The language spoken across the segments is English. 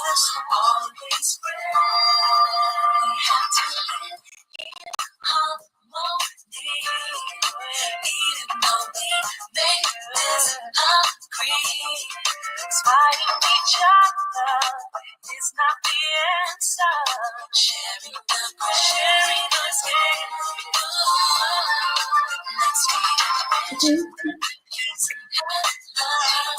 always pray. We have to live in harmony, even though we may disagree. Fighting each other is not the answer. Sharing the skin. Let's be peace and love.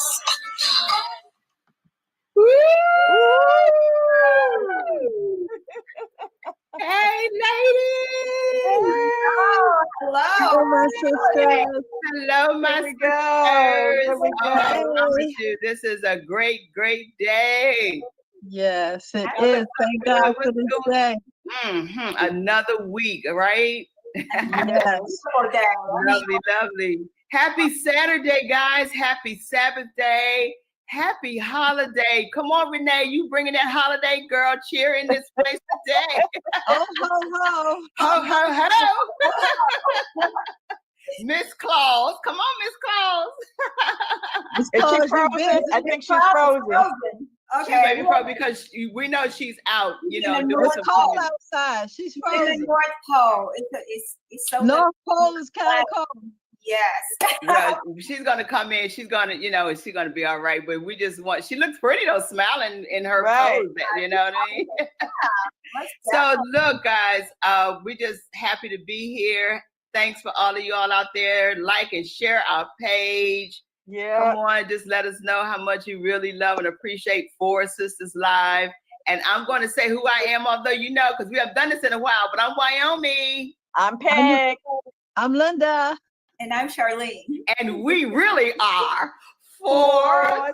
Hey, ladies! Hello, my sisters. Hello, my sisters. Oh, I promise you, this is a great, great day. Yes, it is. Thank God for this day. Another week, right? Yes. Lovely, lovely. Happy Saturday, guys. Happy Sabbath day. Happy holiday. Come on, Renee. You bringing that holiday girl cheer in this place today. Oh, ho, ho. Ho, ho, ho. Miss Claus. Come on, Miss Claus. Is she frozen? I think she's frozen. Okay. She may be frozen because we know she's out, you know. It's cold outside. She's frozen. In the North Pole. It's so North Pole is kind of cold. Yes. Yeah, she's gonna come in. She's gonna, she's gonna be all right. But we just want. She looks pretty though, smiling in her pose. You know what I mean? So look, guys, we're just happy to be here. Thanks for all of you all out there. Like and share our page. Yeah. Come on, just let us know how much you really love and appreciate 4SistersLIVE. And I'm going to say who I am, although you know, because we have done this in a while. But I'm Wyoming. I'm Peg. I'm Linda. And I'm Charlene. And we really are 4SistersLIVE.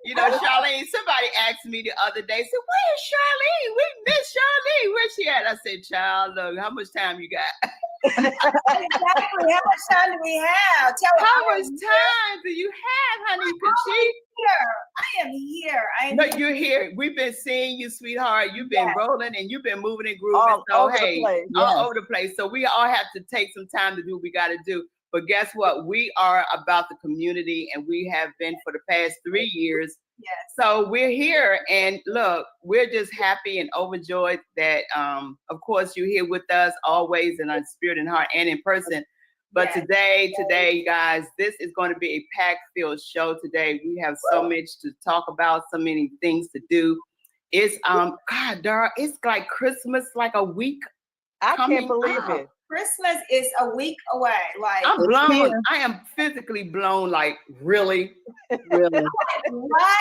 You know, Charlene, somebody asked me the other day, said, where's Charlene? We miss Charlene. Where's she at? I said, child, look, how much time you got? Exactly. How much time do we have? How much time do you have, honey? I am here. No, you're here. We've been seeing you, sweetheart. You've been rolling and you've been moving and grooving. All over the place. So we all have to take some time to do what we got to do. But guess what? We are about the community, and we have been for the past 3 years. Yes. So we're here, and look, we're just happy and overjoyed that, of course, you're here with us always in our spirit and heart and in person. But today, guys, this is going to be a pack-filled show today. We have so much to talk about, so many things to do. It's God, Dara, it's like Christmas, like a week. I can't believe it. Christmas is a week away. Like I'm blown. I am physically blown. Like really. What?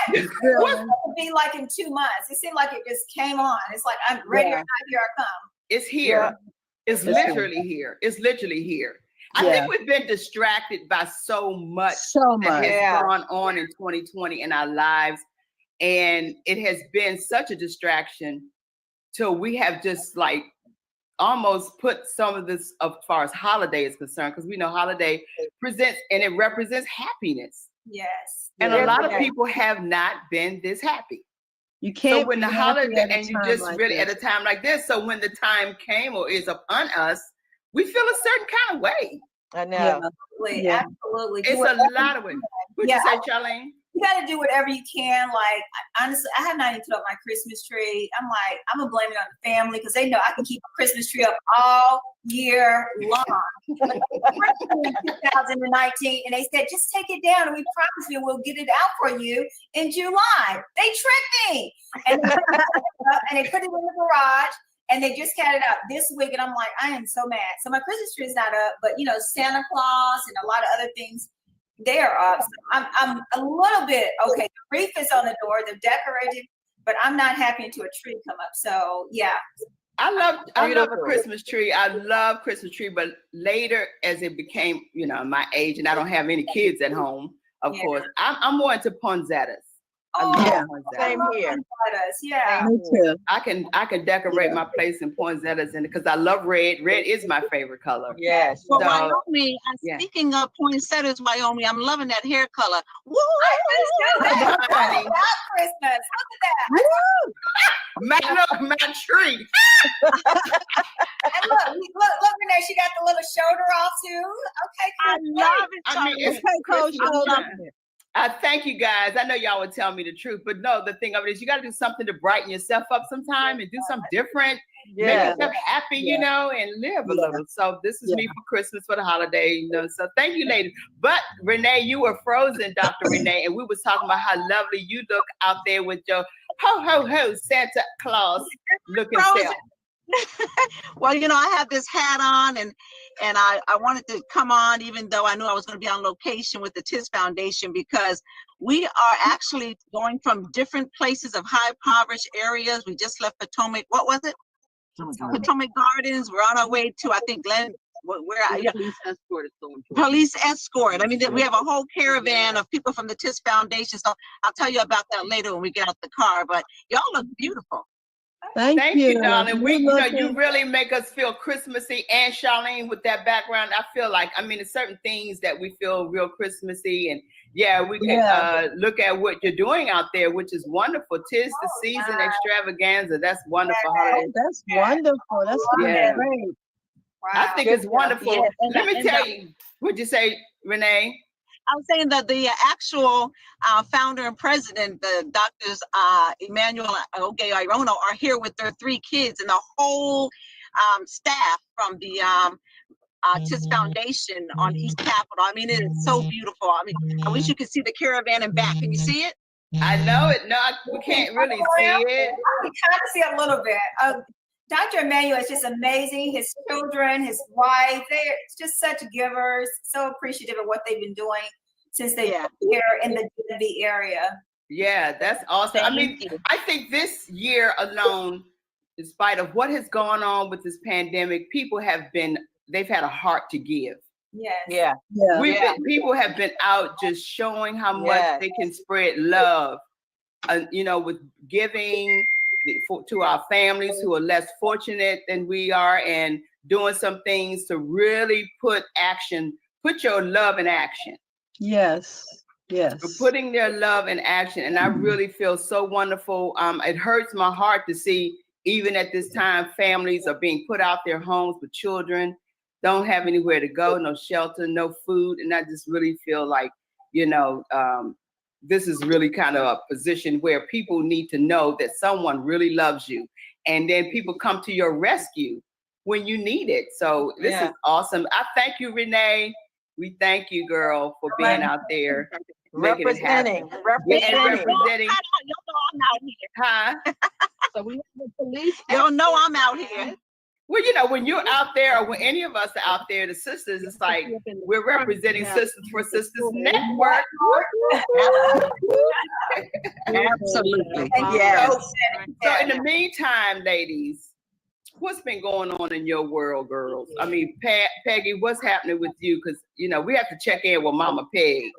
What's going to be like in 2 months? It seemed like it just came on. It's like I'm ready or not. Here I come. It's here. Yeah. It's literally here. It's literally here. I think we've been distracted by so much that has gone on in 2020 in our lives, and it has been such a distraction till we have just like almost put some of this as far as holiday is concerned, because we know holiday presents and it represents happiness. Yes. And a lot of people have not been this happy. You can't. So when the holiday and you just really at a time like this, so when the time came or is upon us, we feel a certain kind of way. I know. Yeah. Absolutely. It's a lot of ways. Would you say, Charlene? You got to do whatever you can. Like, honestly, I have not even put up my Christmas tree. I'm like, I'm going to blame it on the family because they know I can keep a Christmas tree up all year long. In 2019, and they said, just take it down and we promise you we'll get it out for you in July. They tricked me. And they put it in the garage. And they just got it out this week. And I'm like, I am so mad. So my Christmas tree is not up. But, you know, Santa Claus and a lot of other things, they are up. So I'm a little bit, okay, the wreath is on the door. They're decorated. But I'm not happy until a tree come up. So, yeah. I love a Christmas tree. I love Christmas tree. But later, as it became, you know, my age, and I don't have any kids at home, of course, I'm more into poinsettias. Same here. Yeah, me too. I can decorate my place in poinsettias in it because I love red. Red is my favorite color. Yes. Well, Wyoming, speaking of poinsettias, Wyoming, I'm loving that hair color. Woo! About Christmas. Look at that. My tree. And look, Renee, she got the little shoulder off too. Okay, I love it. I mean, it's cold shoulder. Thank you guys. I know y'all would tell me the truth, but no, the thing of it is you got to do something to brighten yourself up sometime and do something different. Make yourself happy, you know, and live a little. So this is me for Christmas, for the holiday, you know. So thank you, ladies. But Renee, you were frozen, Dr. Renee, and we was talking about how lovely you look out there with your ho, ho, ho, Santa Claus looking self. Well, you know, I have this hat on, and I wanted to come on, even though I knew I was going to be on location with the TIS Foundation, because we are actually going from different places of high impoverished areas. We just left Potomac. What was it? Potomac Gardens. We're on our way to, I think, Glen. Police escort. I mean, we have a whole caravan of people from the TIS Foundation. So I'll tell you about that later when we get out the car. But y'all look beautiful. Thank you, darling. You really make us feel Christmassy. And Charlene, with that background, I feel like, I mean, there's certain things that we feel real Christmassy, and we can look at what you're doing out there, which is wonderful. 'Tis the season extravaganza. That's wonderful. That's wonderful. That's great. Wow. I think it's wonderful. Yeah. Let me tell you. What'd you say, Renee? I was saying that the actual founder and president, the doctors Emmanuel Oge-Irono, are here with their 3 kids, and the whole staff from the TIS Foundation on East Capitol. I mean, it is so beautiful. I mean, I wish you could see the caravan in back. Can you see it? I know it. No, we can't really see it. I can kind of see a little bit. Dr. Emmanuel is just amazing. His children, his wife, they're just such givers. So appreciative of what they've been doing since they've been here in the DMV area. Yeah, that's awesome. I mean, I think this year alone, in spite of what has gone on with this pandemic, people they've had a heart to give. Yes. People have been out just showing how much they can spread love, you know, with giving to our families who are less fortunate than we are, and doing some things to really put your love in action. Yes. For putting their love in action. And I really feel so wonderful. It hurts my heart to see, even at this time, families are being put out their homes with children, don't have anywhere to go, no shelter, no food. And I just really feel like, you know, this is really kind of a position where people need to know that someone really loves you, and then people come to your rescue when you need it. So this is awesome. I thank you, Renee. We thank you, girl, for being out there. Representing. Y'all know I'm out here. Huh? So we have the police. Y'all know I'm out here. Well, you know, when you're out there, or when any of us are out there, the sisters, it's like we're representing Sisters for Sisters Network. Absolutely. Yes. So in the meantime, ladies, what's been going on in your world, girls? I mean, Peggy, what's happening with you? Because, you know, we have to check in with Mama Peg.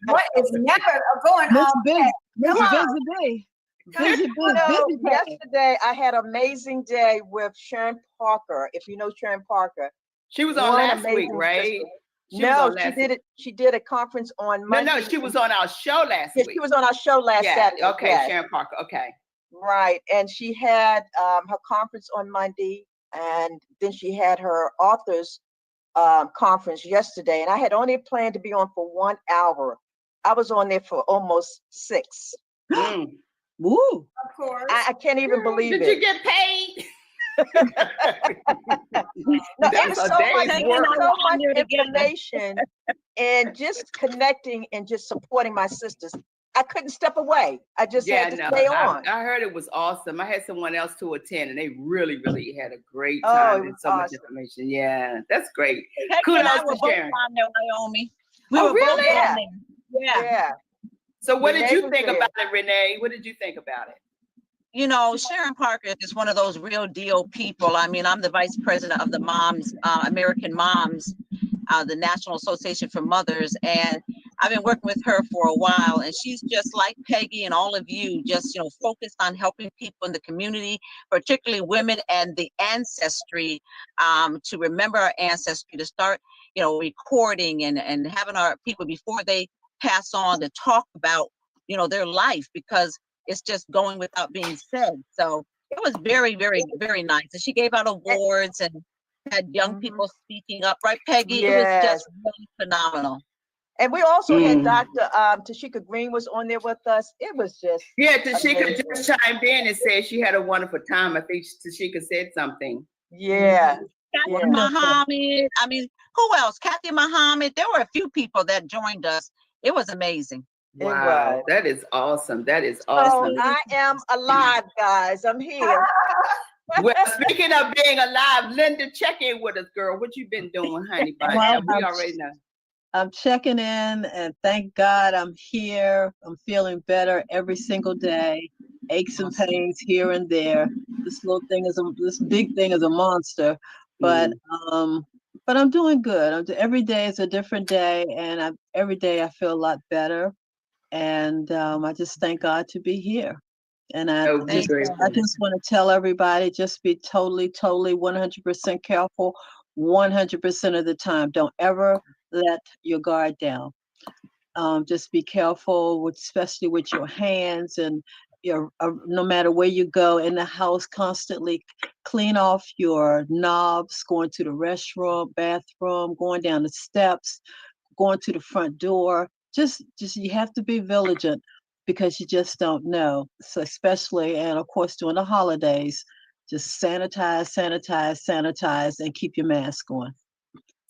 What is never going on? Busy. Yesterday I had an amazing day with Sharon Parker. If you know Sharon Parker, she was on last week, right? She did a conference on Monday. No, she was on our show last week. She was on our show last Saturday. Okay, yes. Sharon Parker. Okay, right. And she had her conference on Monday, and then she had her authors conference yesterday. And I had only planned to be on for 1 hour. I was on there for almost 6. Woo! Of course. I can't even believe it. Did you get paid? No, it was so much information and just connecting and just supporting my sisters. I couldn't step away. I just had to stay on. I heard it was awesome. I had someone else to attend, and they really, really had a great time and so much information. Yeah, that's great. Kudos to Sharon. Naomi. Really? Yeah. So what did you think about it, Renee? What did you think about it? You know, Sharon Parker is one of those real deal people. I mean, I'm the vice president of the American Moms, the National Association for Mothers. And I've been working with her for a while, and she's just like Peggy and all of you, just, you know, focused on helping people in the community, particularly women, and the ancestry, to remember our ancestry, to start, you know, recording and having our people before they pass on to talk about, you know, their life, because it's just going without being said. So it was very, very, very nice. And she gave out awards and had young people speaking up, right, Peggy? Yes. It was just really phenomenal. And we also had Dr. Tashika Green was on there with us. It was just Tashika just chimed in and said she had a wonderful time. I think Tashika said something. Yeah. Kathy Muhammad. I mean, who else? Kathy Muhammad. There were a few people that joined us. It was amazing. Wow, that is awesome. That is awesome. So I am alive, guys. I'm here. Well, speaking of being alive, Linda, check in with us, girl. What you been doing, honey? We already know. I'm checking in, and thank God I'm here. I'm feeling better every single day. Aches and pains here and there. This big thing is a monster, but I'm doing good. Every day is a different day, and every day I feel a lot better. And I just thank God to be here. And I just want to tell everybody, just be totally, 100% careful, 100% of the time. Don't ever let your guard down. Just be careful, especially with your hands, and no matter where you go in the house, constantly clean off your knobs, going to the restroom, bathroom, going down the steps, going to the front door. Just you have to be vigilant, because you just don't know. So especially, and of course, during the holidays, just sanitize, and keep your mask on.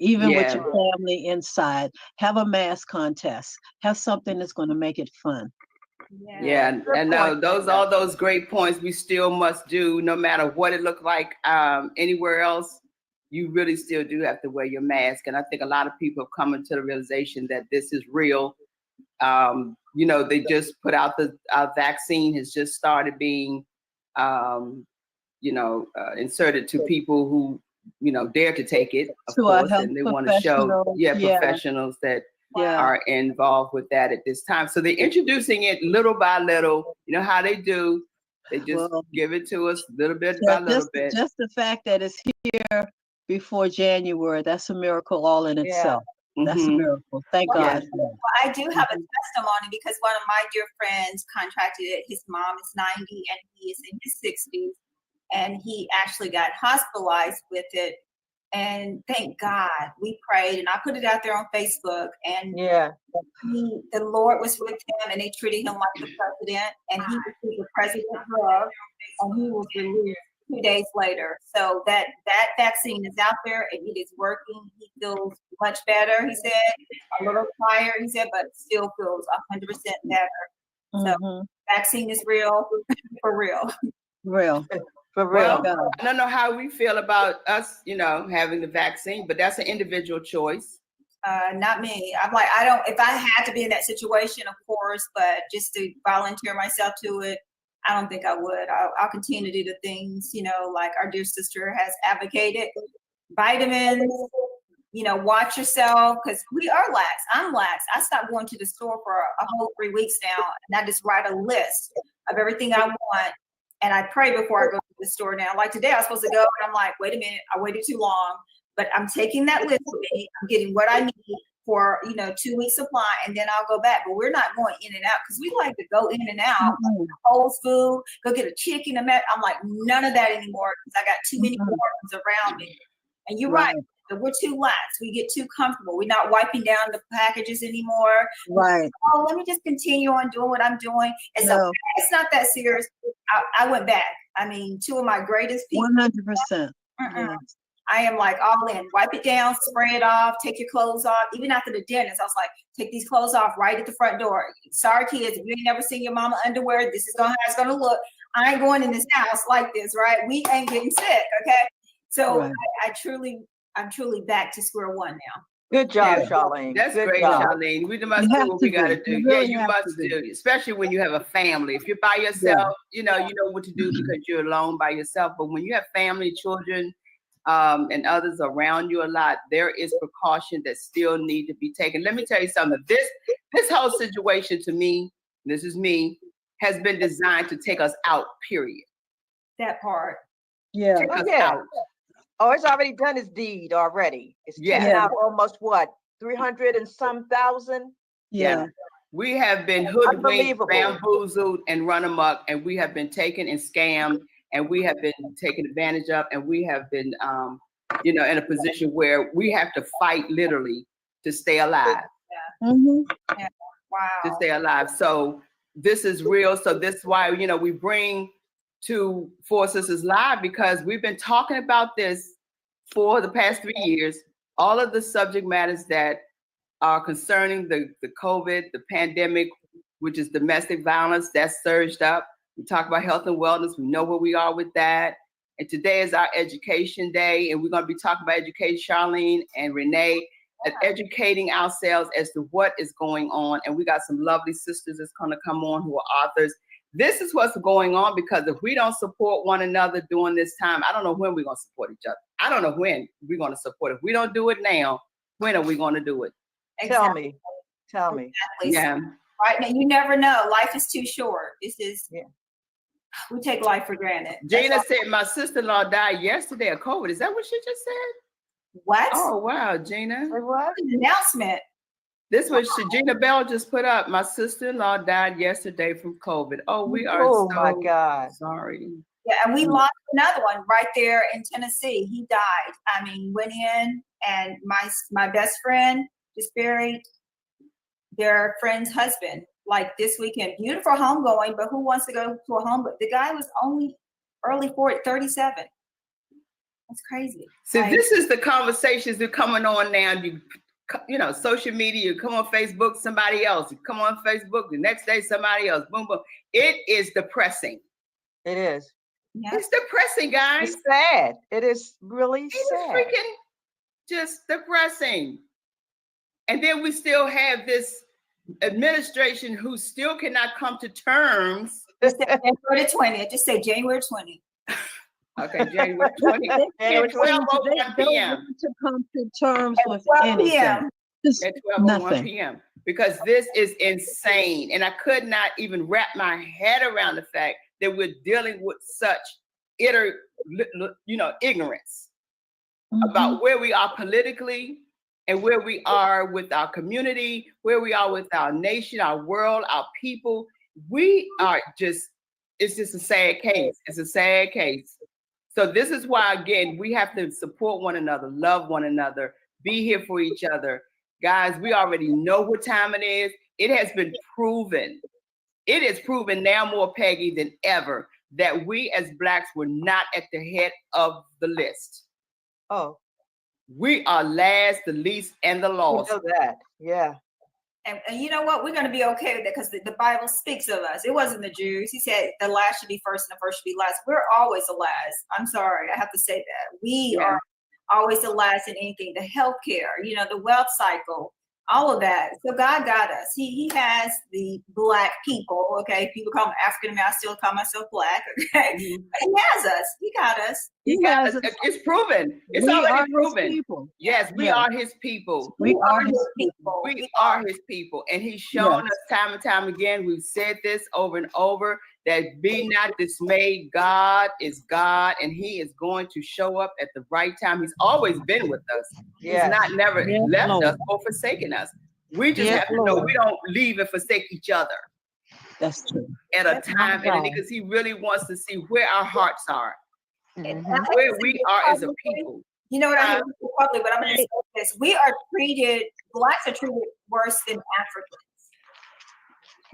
Even with your family inside, have a mask contest. Have something that's going to make it fun. Yeah, and now all those great points we still must do, no matter what it looked like anywhere else. You really still do have to wear your mask. And I think a lot of people have come into the realization that this is real. They just put out the vaccine has just started being, inserted to people who, dare to take it, of course, and they want to show, professionals that are involved with that at this time. So they're introducing it little by little. You know how they do. They just give it to us little bit by little bit. Just the fact that it's here before January, that's a miracle all in itself. That's a miracle. Thank God. Well, I do have a testimony, because one of my dear friends contracted it. His mom is 90 and he is in his 60s, and he actually got hospitalized with it. And thank God we prayed, and I put it out there on Facebook, and the Lord was with him, and they treated him like the president, and he received the president's love, and he was released 2 days later. So that vaccine is out there, and it is working. He feels much better, he said, a little tired, he said, but still feels 100% better. So vaccine is real, for real. For real. Well, I don't know how we feel about us, having the vaccine, but that's an individual choice. Not me. I'm like, if I had to be in that situation, of course, but just to volunteer myself to it, I don't think I would. I'll continue to do the things, like our dear sister has advocated. Vitamins, watch yourself, because we are lax. I'm lax. I stopped going to the store for a whole 3 weeks now, and I just write a list of everything I want. And I pray before I go to the store now. Like today, I was supposed to go, and I'm like, wait a minute, I waited too long. But I'm taking that list with me. I'm getting what I need for 2 weeks supply, and then I'll go back. But we're not going in and out, because we like to go in and out. Whole food, go get a chicken. I'm like, none of that anymore, because I got too many organs around me. And you're right. We're too lax. We get too comfortable. We're not wiping down the packages anymore. Right. Oh, let me just continue on doing what I'm doing. And so it's not that serious. I went back. I mean, two of my greatest people. 100%. I am like all in. Wipe it down, spray it off, take your clothes off. Even after the dentist, I was like, take these clothes off right at the front door. Sorry, kids, if you ain't never seen your mama underwear, this is how it's gonna look. I ain't going in this house like this, right? We ain't getting sick, okay? So I'm truly back to square one now. Good job, Charlene. That's great, Charlene. We must do what we gotta do. You must do, especially when you have a family. If you're by yourself, you know what to do because you're alone by yourself. But when you have family, children, and others around you a lot, there is precaution that still need to be taken. Let me tell you something. This whole situation, to me, this is me, has been designed to take us out, period. That part. Yeah. Take us out. Oh, it's already done its deed already. It's taken out almost 300 and some thousand. Yeah. We have been hoodwinked, bamboozled, and run amok, and we have been taken and scammed, and we have been taken advantage of, and we have been, in a position where we have to fight literally to stay alive. Yeah. Wow. To stay alive. So this is real. So this is why, you know, we bring to 4 Sisters Live, because we've been talking about this for the past 3 years. All of the subject matters that are concerning the COVID, the pandemic, which is domestic violence, that's surged up. We talk about health and wellness. We know where we are with that. And today is our education day. And we're going to be talking about education, Charlene and Renee, and educating ourselves as to what is going on. And we got some lovely sisters that's going to come on who are authors. This is what's going on, because if we don't support one another during this time, I don't know when we're going to support each other. I don't know when we're going to support. If we don't do it now, when are we going to do it? Exactly. Tell me. Exactly. Yeah. Right now, you never know. Life is too short. This is, we take life for granted. Gina said my sister-in-law died yesterday of COVID. Is that what she just said? What? Oh, wow, Gina. What? An announcement. This was Gina Bell just put up. My sister-in-law died yesterday from COVID. Oh, we are Oh so my God. sorry. Yeah, and we lost another one right there in Tennessee. He died. I mean, went in, and my best friend just buried their friend's husband like this weekend. Beautiful homegoing, but who wants to go to a home? But the guy was only early 40, 37. That's crazy. See, this is the conversations that are coming on now. You know, social media, you come on Facebook, somebody else. You come on Facebook, the next day, somebody else. Boom, boom. It is depressing. It is. Yeah. It's depressing, guys. It's sad. It is really It's sad. freaking just depressing. And then we still have this administration who still cannot come to terms. January 20th. Just say January 20th. Okay, January 20th. January At 12:01 p.m. To come to terms At with 12 anything. p.m. Just At 12:01 p.m. Because this is insane. And I could not even wrap my head around the fact that we're dealing with such ignorance about where we are politically and where we are with our community, where we are with our nation, our world, our people. We are just, it's just a sad case. It's a sad case. So this is why, again, we have to support one another, love one another, be here for each other. Guys, we already know what time it is. It has been proven. It is proven now more, Peggy, than ever, that we as Blacks were not at the head of the list. Oh. We are last, the least, and the lost. You know that. Yeah. And you know what? We're going to be okay with it, because the Bible speaks of us. It wasn't the Jews. He said the last should be first and the first should be last. We're always the last. I'm sorry. I have to say that. We are always the last in anything. The healthcare, the wealth cycle, all of that. So God got us. He has the Black people. Okay. People call me African American. I still call myself Black. Okay. But he has us. He got us. It's proven. It's already proven. Yes, we are his people. We are his people. We are his people. And he's shown us time and time again. We've said this over and over, that be not dismayed. God is God, and he is going to show up at the right time. He's always been with us. He's not never left us or forsaken us. We just have to know we don't leave and forsake each other. That's true. At a time, because he really wants to see where our hearts are. Where we are as a people. You know what I hear publicly, but I'm going to say this. Blacks are treated worse than Africans.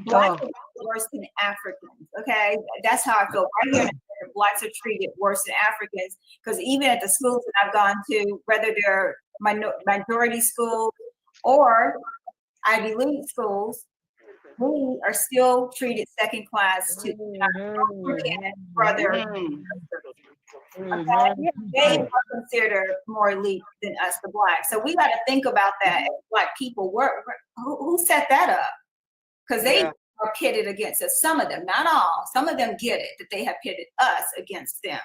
Blacks are worse than Africans, okay? That's how I feel. Right here in America, Blacks are treated worse than Africans, because even at the schools that I've gone to, whether they're minority schools or Ivy League schools, we are still treated second class to brother. Okay? They are considered more elite than us, the Blacks. So we got to think about that as Black people. Who set that up? Because they are pitted against us. Some of them, not all. Some of them get it, that they have pitted us against them.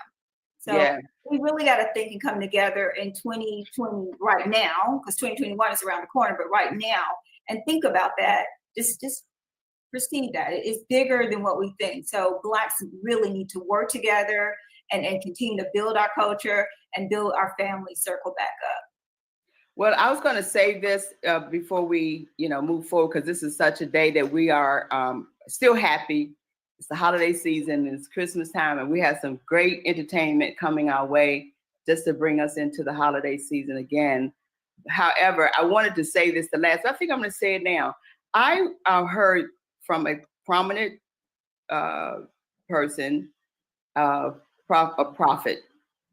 So we really got to think and come together in 2020 right now, because 2021 is around the corner, but right now, and think about that. Just perceive that it's bigger than what we think. So Blacks really need to work together and continue to build our culture and build our family circle back up. Well, I was going to say this before we, move forward, because this is such a day that we are still happy. It's the holiday season, and it's Christmas time, and we have some great entertainment coming our way just to bring us into the holiday season again. However, I wanted to say this the last. I think I'm going to say it now. I heard from a prominent person, a prophet,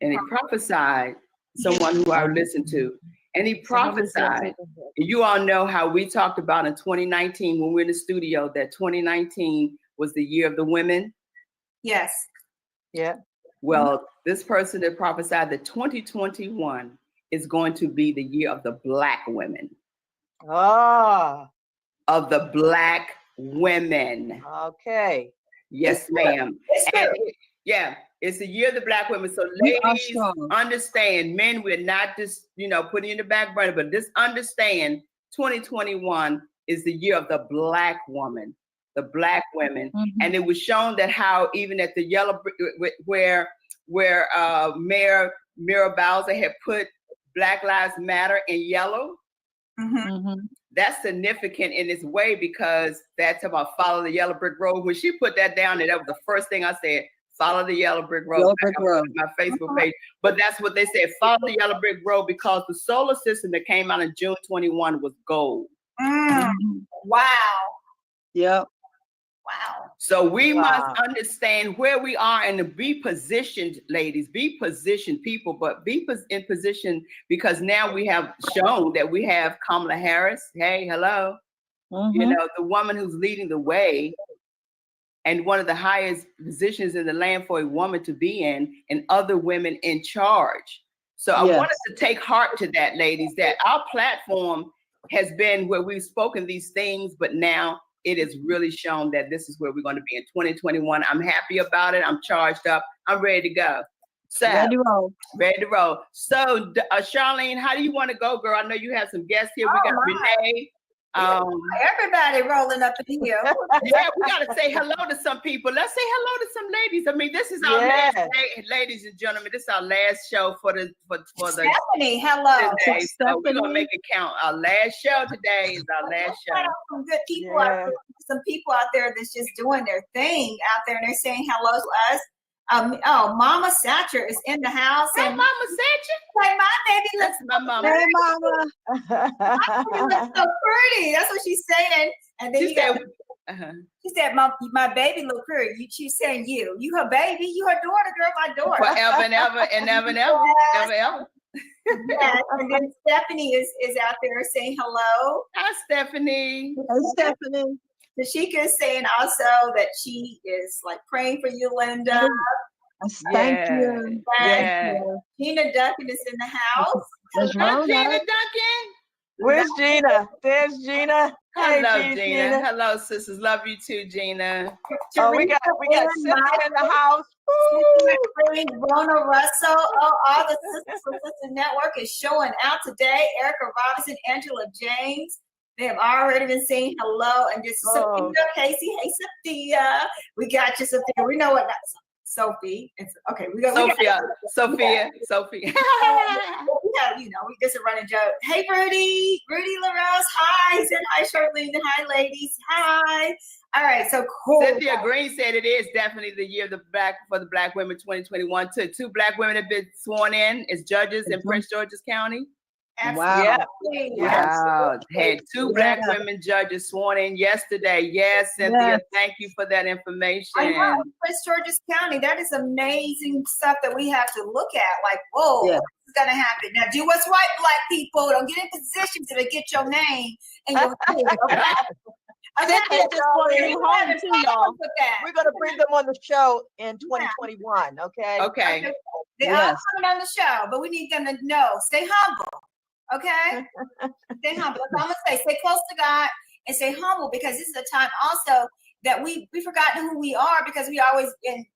and he prophesied, someone who I listened to, and he prophesied. You all know how we talked about in 2019 when we were in the studio that 2019 was the year of the women. Yes. Yeah. Well, this person that prophesied that 2021 is going to be the year of the Black women. Ah. Of the Black women. Okay. Yes, ma'am. Yeah, it's the year of the Black women. So ladies, understand, men, we're not just, putting in the back burner, but just understand 2021 is the year of the Black woman, the Black women. Mm-hmm. And it was shown that how even at the yellow, where Mayor Bowser had put Black Lives Matter in yellow, mm-hmm. That's significant in its way because that's about follow the yellow brick road. When she put that down, and that was the first thing I said, follow the yellow brick road. Yellow brick road. My Facebook page. But that's what they said, follow the yellow brick road, because the solar system that came out in June 21 was gold. Wow. Yep. Wow. So we must understand where we are and to be positioned, ladies, be positioned people, but be in position, because now we have shown that we have Kamala Harris. Hey, hello. Mm-hmm. The woman who's leading the way and one of the highest positions in the land for a woman to be in, and other women in charge. So I wanted to take heart to that, ladies, that our platform has been where we've spoken these things, but now it is really shown that this is where we're going to be in 2021. I'm happy about it. I'm charged up. I'm ready to go. So, ready to roll. Ready to roll. So, Charlene, how do you want to go, girl? I know you have some guests here. We got Renee. Everybody rolling up in here. Yeah, we got to say hello to some people. Let's say hello to some ladies. I mean, this is our last day, ladies and gentlemen. This is our last show for the Stephanie. Hello. Today. So we're gonna make it count. Our last show today is our last show. Some good people out there. Some people out there that's just doing their thing out there, and they're saying hello to us. Mama Satcher is in the house. Hey, Mama Satcher. Like, my baby looks my mama. Hey, Mama. My baby looks so pretty. That's what she's saying. And then she said, my baby look pretty. She's saying you her baby, you her daughter, girl, my daughter. Forever and ever and ever and ever. Yes. Ever, ever. Yes. And then Stephanie is out there saying hello. Hi, Stephanie. Hey, Stephanie. Tashika is saying also that she is like praying for you, Linda. Thank you. Thank you. Gina Duncan is in the house. Hello, Gina Duncan. Where's Gina? There's Gina. Hello, Gina. Hello, sisters. Love you too, Gina. We got Cynthia in the house. Rona Russell. All the Sisters for Sisters Network is showing out today. Erica Robinson, Angela James. They have already been saying hello, and just Sophia Casey. Hey, Sophia. We got you, Sophia. We know what that's. Sophie. It's okay. Sophia. We just a running joke. Hey, Rudy LaRose. Hi. Said hi, Charlene. Hi, ladies. Hi. All right. So cool. Cynthia Green said it is definitely the year of for the Black women 2021. Two Black women have been sworn in as judges in Prince George's County. Absolutely. Wow. Had two Black women judges sworn in yesterday. Yes, Cynthia, thank you for that information. I know, Prince George's County, that is amazing stuff that we have to look at. Like, whoa, what's going to happen? Now, do what's right, Black people. Don't get in position to get your name and your name. Cynthia just wanted you home too, y'all. We're going to bring them on the show in 2021, okay? Okay. They are coming on the show, but we need them to know. Stay humble. Okay? Stay humble. That's all I'm going to say. Stay close to God and stay humble, because this is a time also that we've forgotten who we are, because we always been,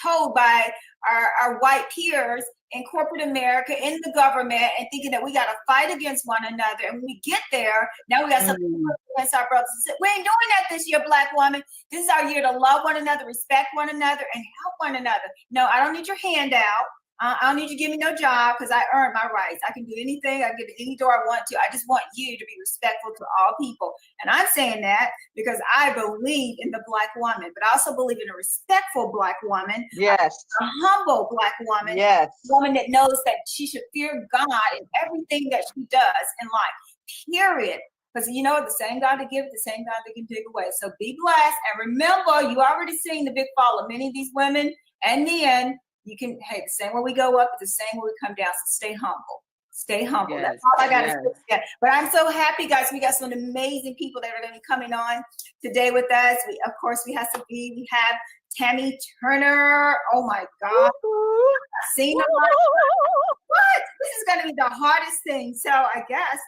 told by our white peers in corporate America, in the government, and thinking that we got to fight against one another. And when we get there, now we got something against our brothers and sisters. We ain't doing that this year, Black woman. This is our year to love one another, respect one another, and help one another. No, I don't need your handout. I don't need you to give me no job because I earned my rights. I can do anything. I can get any door I want to. I just want you to be respectful to all people. And I'm saying that because I believe in the Black woman, but I also believe in a respectful Black woman. Yes. A humble Black woman. Yes. A woman that knows that she should fear God in everything that she does in life, period. Because you know, the same God to give, the same God that can take away. So be blessed. And remember, you already seen the big fall of many of these women. And then you can, hey, the same way we go up, the same way we come down. So stay humble. Stay humble. Yes. That's all I got to say. But I'm so happy, guys. We got some amazing people that are going to be coming on today with us. Of course, we have Sophie. We have Tammy Turner. Oh, my God. I've seen her. What? This is going to be the hardest thing. So I guess.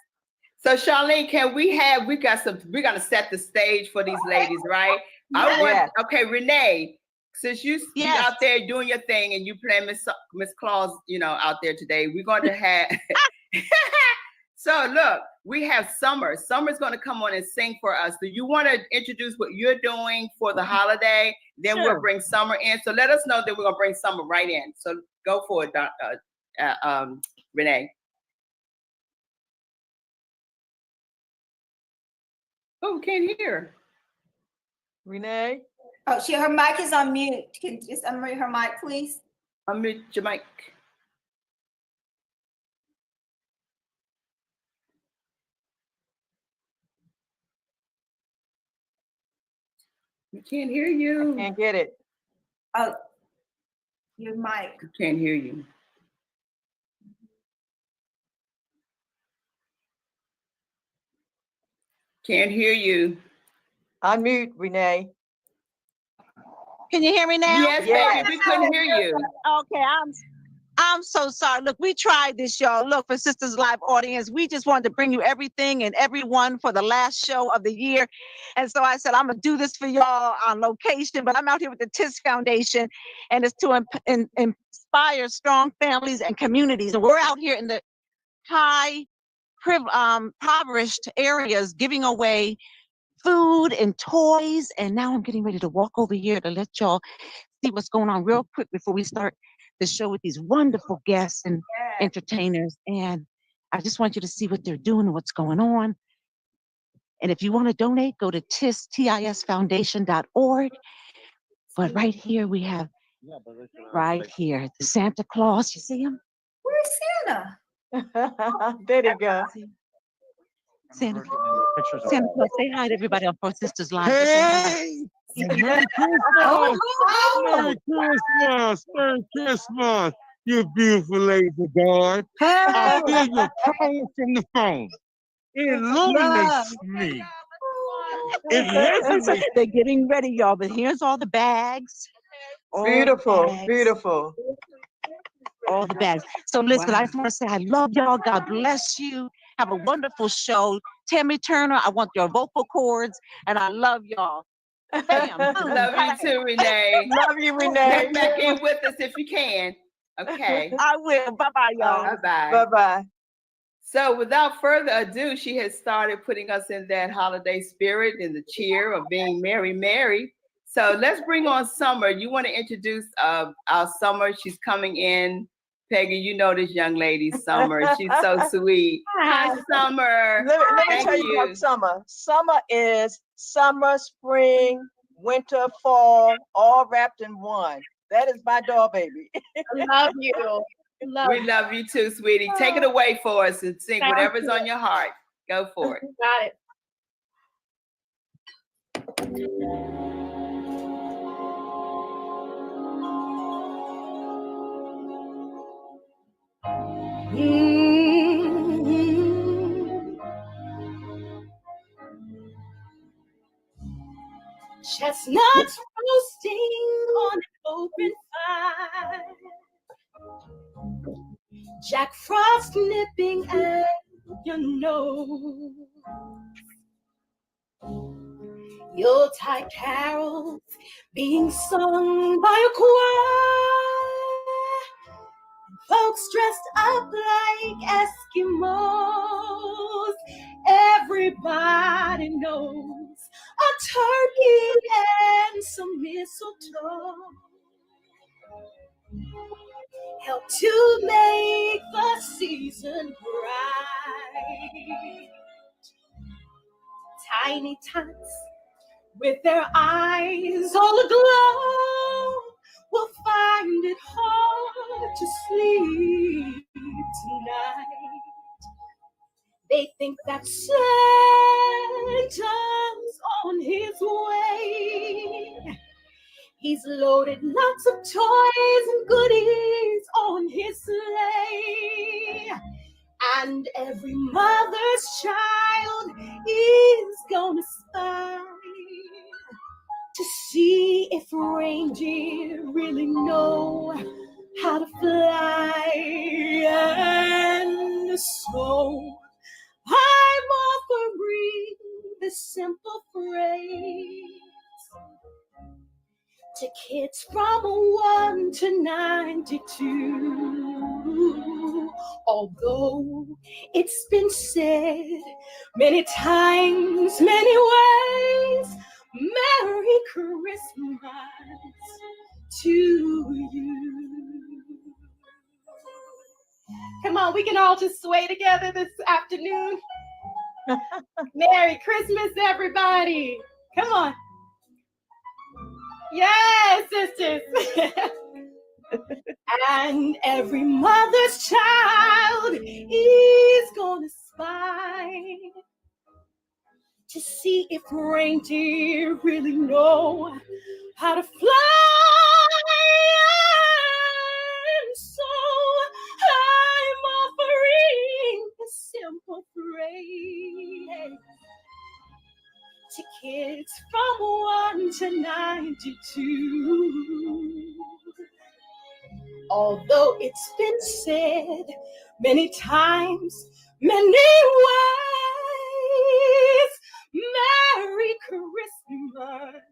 So Charlene, we got to set the stage for these ladies, right? Okay, Renee, since you out there doing your thing and you playing Miss Claus, out there today, we're going to have, so look, we have Summer. Summer's going to come on and sing for us. Do you want to introduce what you're doing for the holiday? Then we'll bring Summer in. So let us know that we're going to bring Summer right in. So go for it, Renee. Oh, we can't hear. Renee? Oh, her mic is on mute. Can you just unmute her mic, please? Unmute your mic. We can't hear you. I can't get it. Oh, your mic. We can't hear you. Can't hear you. Unmute, Renee. Can you hear me now? Yes, baby, we couldn't hear you. Okay, I'm so sorry. Look, we tried this, y'all. Look, for Sisters Live audience, we just wanted to bring you everything and everyone for the last show of the year. And so I said, I'm going to do this for y'all on location, but I'm out here with the TIS Foundation, and it's to inspire strong families and communities. And we're out here in the high impoverished areas giving away food and toys. And now I'm getting ready to walk over here to let y'all see what's going on real quick before we start the show with these wonderful guests and entertainers. And I just want you to see what they're doing and what's going on. And if you want to donate, go to tisfoundation.org. But right here we have, right here, the Santa Claus. You see him? Where's Santa? There you go. Santa Claus, say hi to everybody on 4Sisters Live. Hey! Merry Christmas! Merry Christmas! Merry Christmas! You beautiful ladies of God. I feel your power from the phone. It illuminates me. It resonates. They're getting ready, y'all, but here's all the bags. Beautiful, beautiful. All the bags. So listen, I just want to say I love y'all. God bless you. Have a wonderful show. Tammy Turner, I want your vocal cords, and I love y'all. Bam. Love you too, Renee. Love you, Renee. Get back in with us if you can. Okay. I will. Bye-bye, y'all. Bye-bye. Bye-bye. So without further ado, she has started putting us in that holiday spirit and the cheer of being Merry Mary. So let's bring on Summer. You want to introduce our Summer? She's coming in. Peggy, you know this young lady, Summer. She's so sweet. Hi, Summer. Let me tell you about Summer. Summer is summer, spring, winter, fall, all wrapped in one. That is my doll baby. Love you. We love you too, sweetie. Take it away for us and sing whatever's on your heart. Go for it. Got it. Chestnuts roasting on an open fire, Jack Frost nipping at your nose, Yuletide carols being sung by a choir, folks dressed up like Eskimos. Everybody knows a turkey and some mistletoe. help to make the season bright. Tiny tots with their eyes all aglow will find it hard to sleep tonight. They think that Santa's on his way. He's loaded lots of toys and goodies on his sleigh. And every mother's child is gonna spy to see if reindeer really know how to fly. And so I'm offering this simple phrase to kids from 1 to 92. Although it's been said many times, many ways, Merry Christmas to you. Come on, we can all just sway together this afternoon. Merry Christmas, everybody. Come on. Yes, sisters. And every mother's child is gonna spy to see if reindeer really know how to fly. And so I'm offering a simple phrase to kids from 1 to 92. Although it's been said many times, many ways, Merry Christmas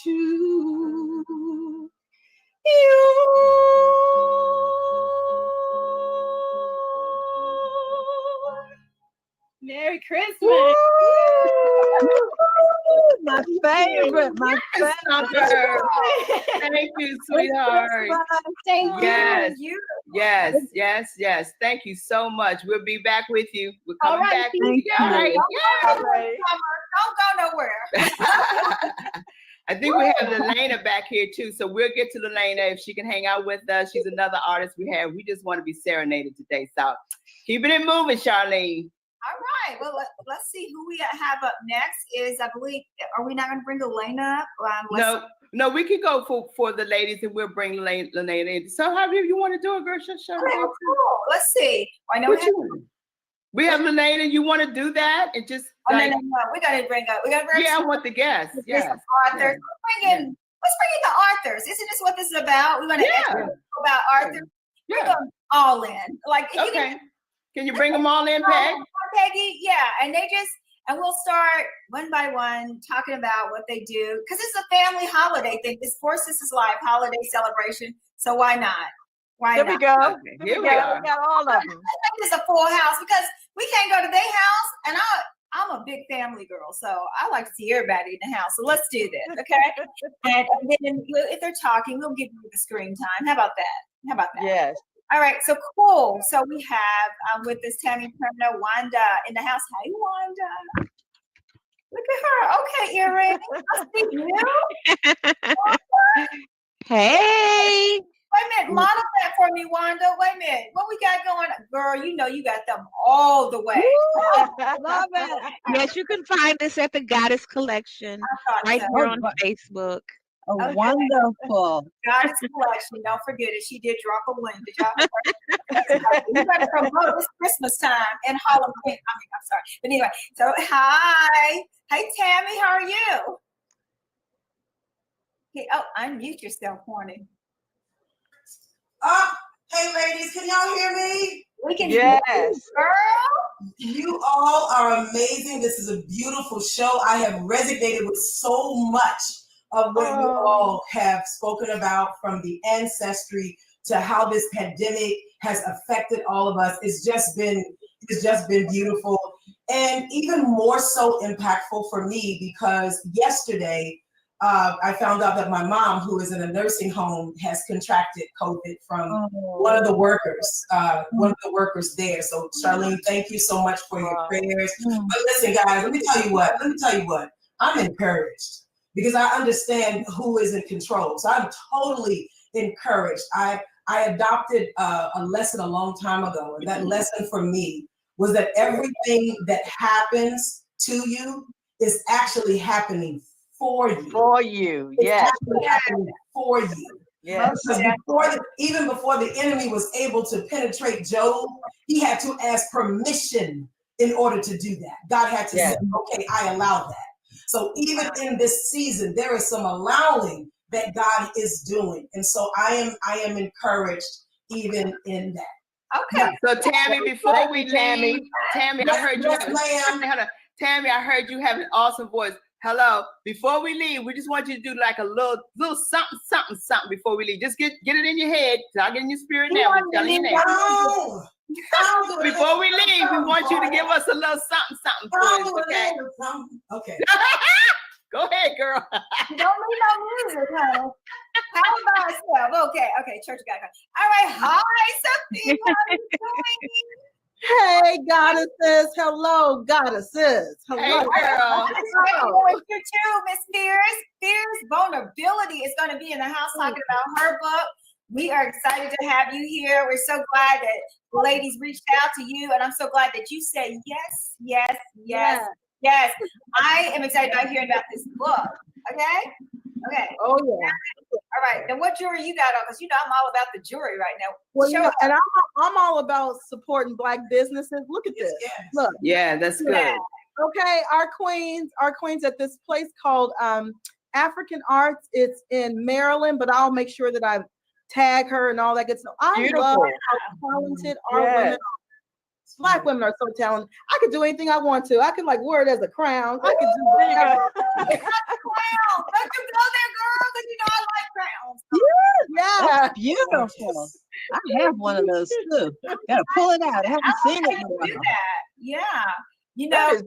to you. Merry Christmas. My favorite, my favorite. Thank you, sweetheart. Thank Yes. you. Yes. Thank you so much. We'll be back with you. We're coming All right, back with you. All right. Don't go nowhere. I think we have Lelena back here too, so we'll get to Lelena if she can hang out with us. She's another artist we have. We just want to be serenaded today, so keeping it moving, Charlene. All right. Well, let's see who we have up next. Is I believe, are we not going to bring Elena up? No, we can go for the ladies, and we'll bring Lelena in. So, however you want to do it, girl, show cool. Let's see. I know we have Lelena. You want to do that and just? No. We got to bring up. Yeah, I want the guests. Yes. Arthur. Yeah. Let's bring in the Arthurs. Isn't this what this is about? We want to ask about Arthur. Yeah. We're going all in. Like, okay. Can you bring them all in, Peggy? Yeah, and we'll start one by one talking about what they do, because it's a family holiday thing. It's 4SistersLIVE holiday celebration, so why not? Here we go. Okay. Here we go. We got all of them. It's a full house because we can't go to their house, and I'm a big family girl, so I like to see everybody in the house. So let's do this, okay? and then if they're talking, we'll give you the screen time. How about that? Yes. All right, so cool. So we have with this Tammy Perno, Wanda in the house. Hey, Wanda. Look at her. Okay, earring. I see you. Hey. Wait a minute, model that for me, Wanda. Wait a minute. What we got going on? Girl, you know you got them all the way. Love it. Yes, you can find this at the Goddess Collection right here on Facebook. Okay. Wonderful. Goddess Collection. Don't forget it. She did drop a wing. Did y'all? You got to promote this Christmas time and Halloween. I'm sorry. But anyway, so hi. Hey, Tammy, how are you? Okay, unmute yourself, Horny. Hey, ladies, can y'all hear me? We can hear you, girl. You all are amazing. This is a beautiful show. I have resonated with so much of what you all have spoken about, from the ancestry to how this pandemic has affected all of us. It's just been beautiful, and even more so impactful for me because yesterday I found out that my mom, who is in a nursing home, has contracted COVID from one of the workers, there. So Charlene, thank you so much for your prayers. But listen, guys, let me tell you what. I'm encouraged because I understand who is in control. So I'm totally encouraged. I adopted a lesson a long time ago, and that lesson for me was that everything that happens to you is actually happening for you. For you, it's yes. actually happening for you. Yes. Even before the enemy was able to penetrate Job, he had to ask permission in order to do that. God had to say, okay, I allow that. So even in this season, there is some allowing that God is doing. And so I am encouraged even in that. Okay. So Tammy, before we leave, Tammy, I heard you Tammy, I heard you have an awesome voice. Hello. Before we leave, we just want you to do like a little something before we leave. Just get it in your head. Talk in your spirit now. Before we leave, we want you to give us a little something for us, okay? Okay. Go ahead, girl. Don't need no music, honey. How about myself? Okay, church got it. All right, hi, Sophie. How are you doing? Hey, goddesses. Hello, goddesses. Hello. Hey, girl. You too, Miss Fierce. Fierce Vulnerability is going to be in the house talking about her book. We are excited to have you here. We're so glad that the ladies reached out to you, and I'm so glad that you said yes. I am excited about hearing about this book. Okay. Oh yeah. All right. Then what jewelry you got on? Because I'm all about the jewelry right now. Well, and I'm all about supporting Black businesses. Look at this. Yes. Look. Yeah, that's good. Okay, our queens at this place called African Arts. It's in Maryland, but I'll make sure that I tag her and all that good stuff. I love how talented our women are. Black women are so talented. I could do anything I want to. I could wear it as a crown. I could do whatever. It's not a crown. Don't you go there, girl? Because I like crowns. Yeah, that's beautiful. I have one of those too. Gotta pull it out. I haven't seen it in a while. Yeah.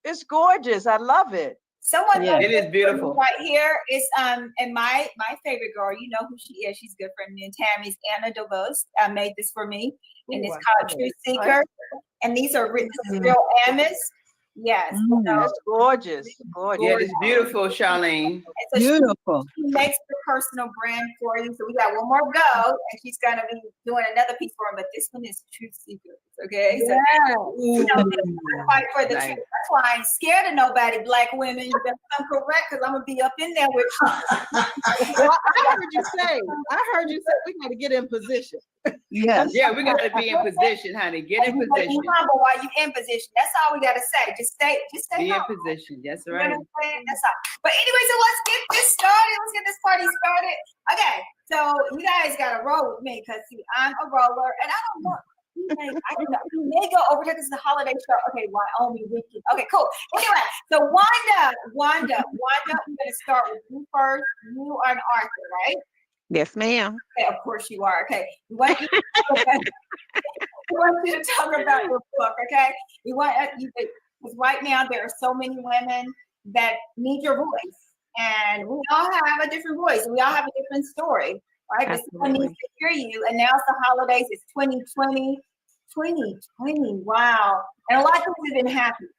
It's gorgeous. I love it. Someone it is beautiful right here is and my favorite girl, you know who she is. She's a good friend of me and Tammy's. Anna DeVos made this for me, and it's called Truth Seeker. And these are written real amethyst. Yes, that's gorgeous. Yeah, it's beautiful, Charlene. So beautiful. She makes the personal brand for you. So we got one more go, and she's gonna be doing another piece for him. But this one is Truth Seekers. Okay. So, fight for the truth. That's why I ain't scared of nobody, Black women. You better come correct, because I'm gonna be up in there with you. Well, I heard you say we got to get in position. Yes. Yeah, we got to be in position, honey. Get in position. Humble while you in position. That's all we gotta say. Just stay be humble. in position. That's right. You know what I'm saying? That's all. But anyway, so let's get this started. Let's get this party started. Okay, so you guys gotta roll with me, because I'm a roller, and I don't know. We may go over here because it's the holiday show. Okay, Wyoming weekend. Okay, cool. Anyway, so Wanda, we're gonna start with you first. You are an author, right? Yes, ma'am. Okay, of course you are. Okay, we want you to talk about your book. Okay, we want you because right now there are so many women that need your voice, and we all have a different voice. We all have a different story, right? But someone needs to hear you. And now it's the holidays. It's 2020. Wow, and a lot of things have been happening.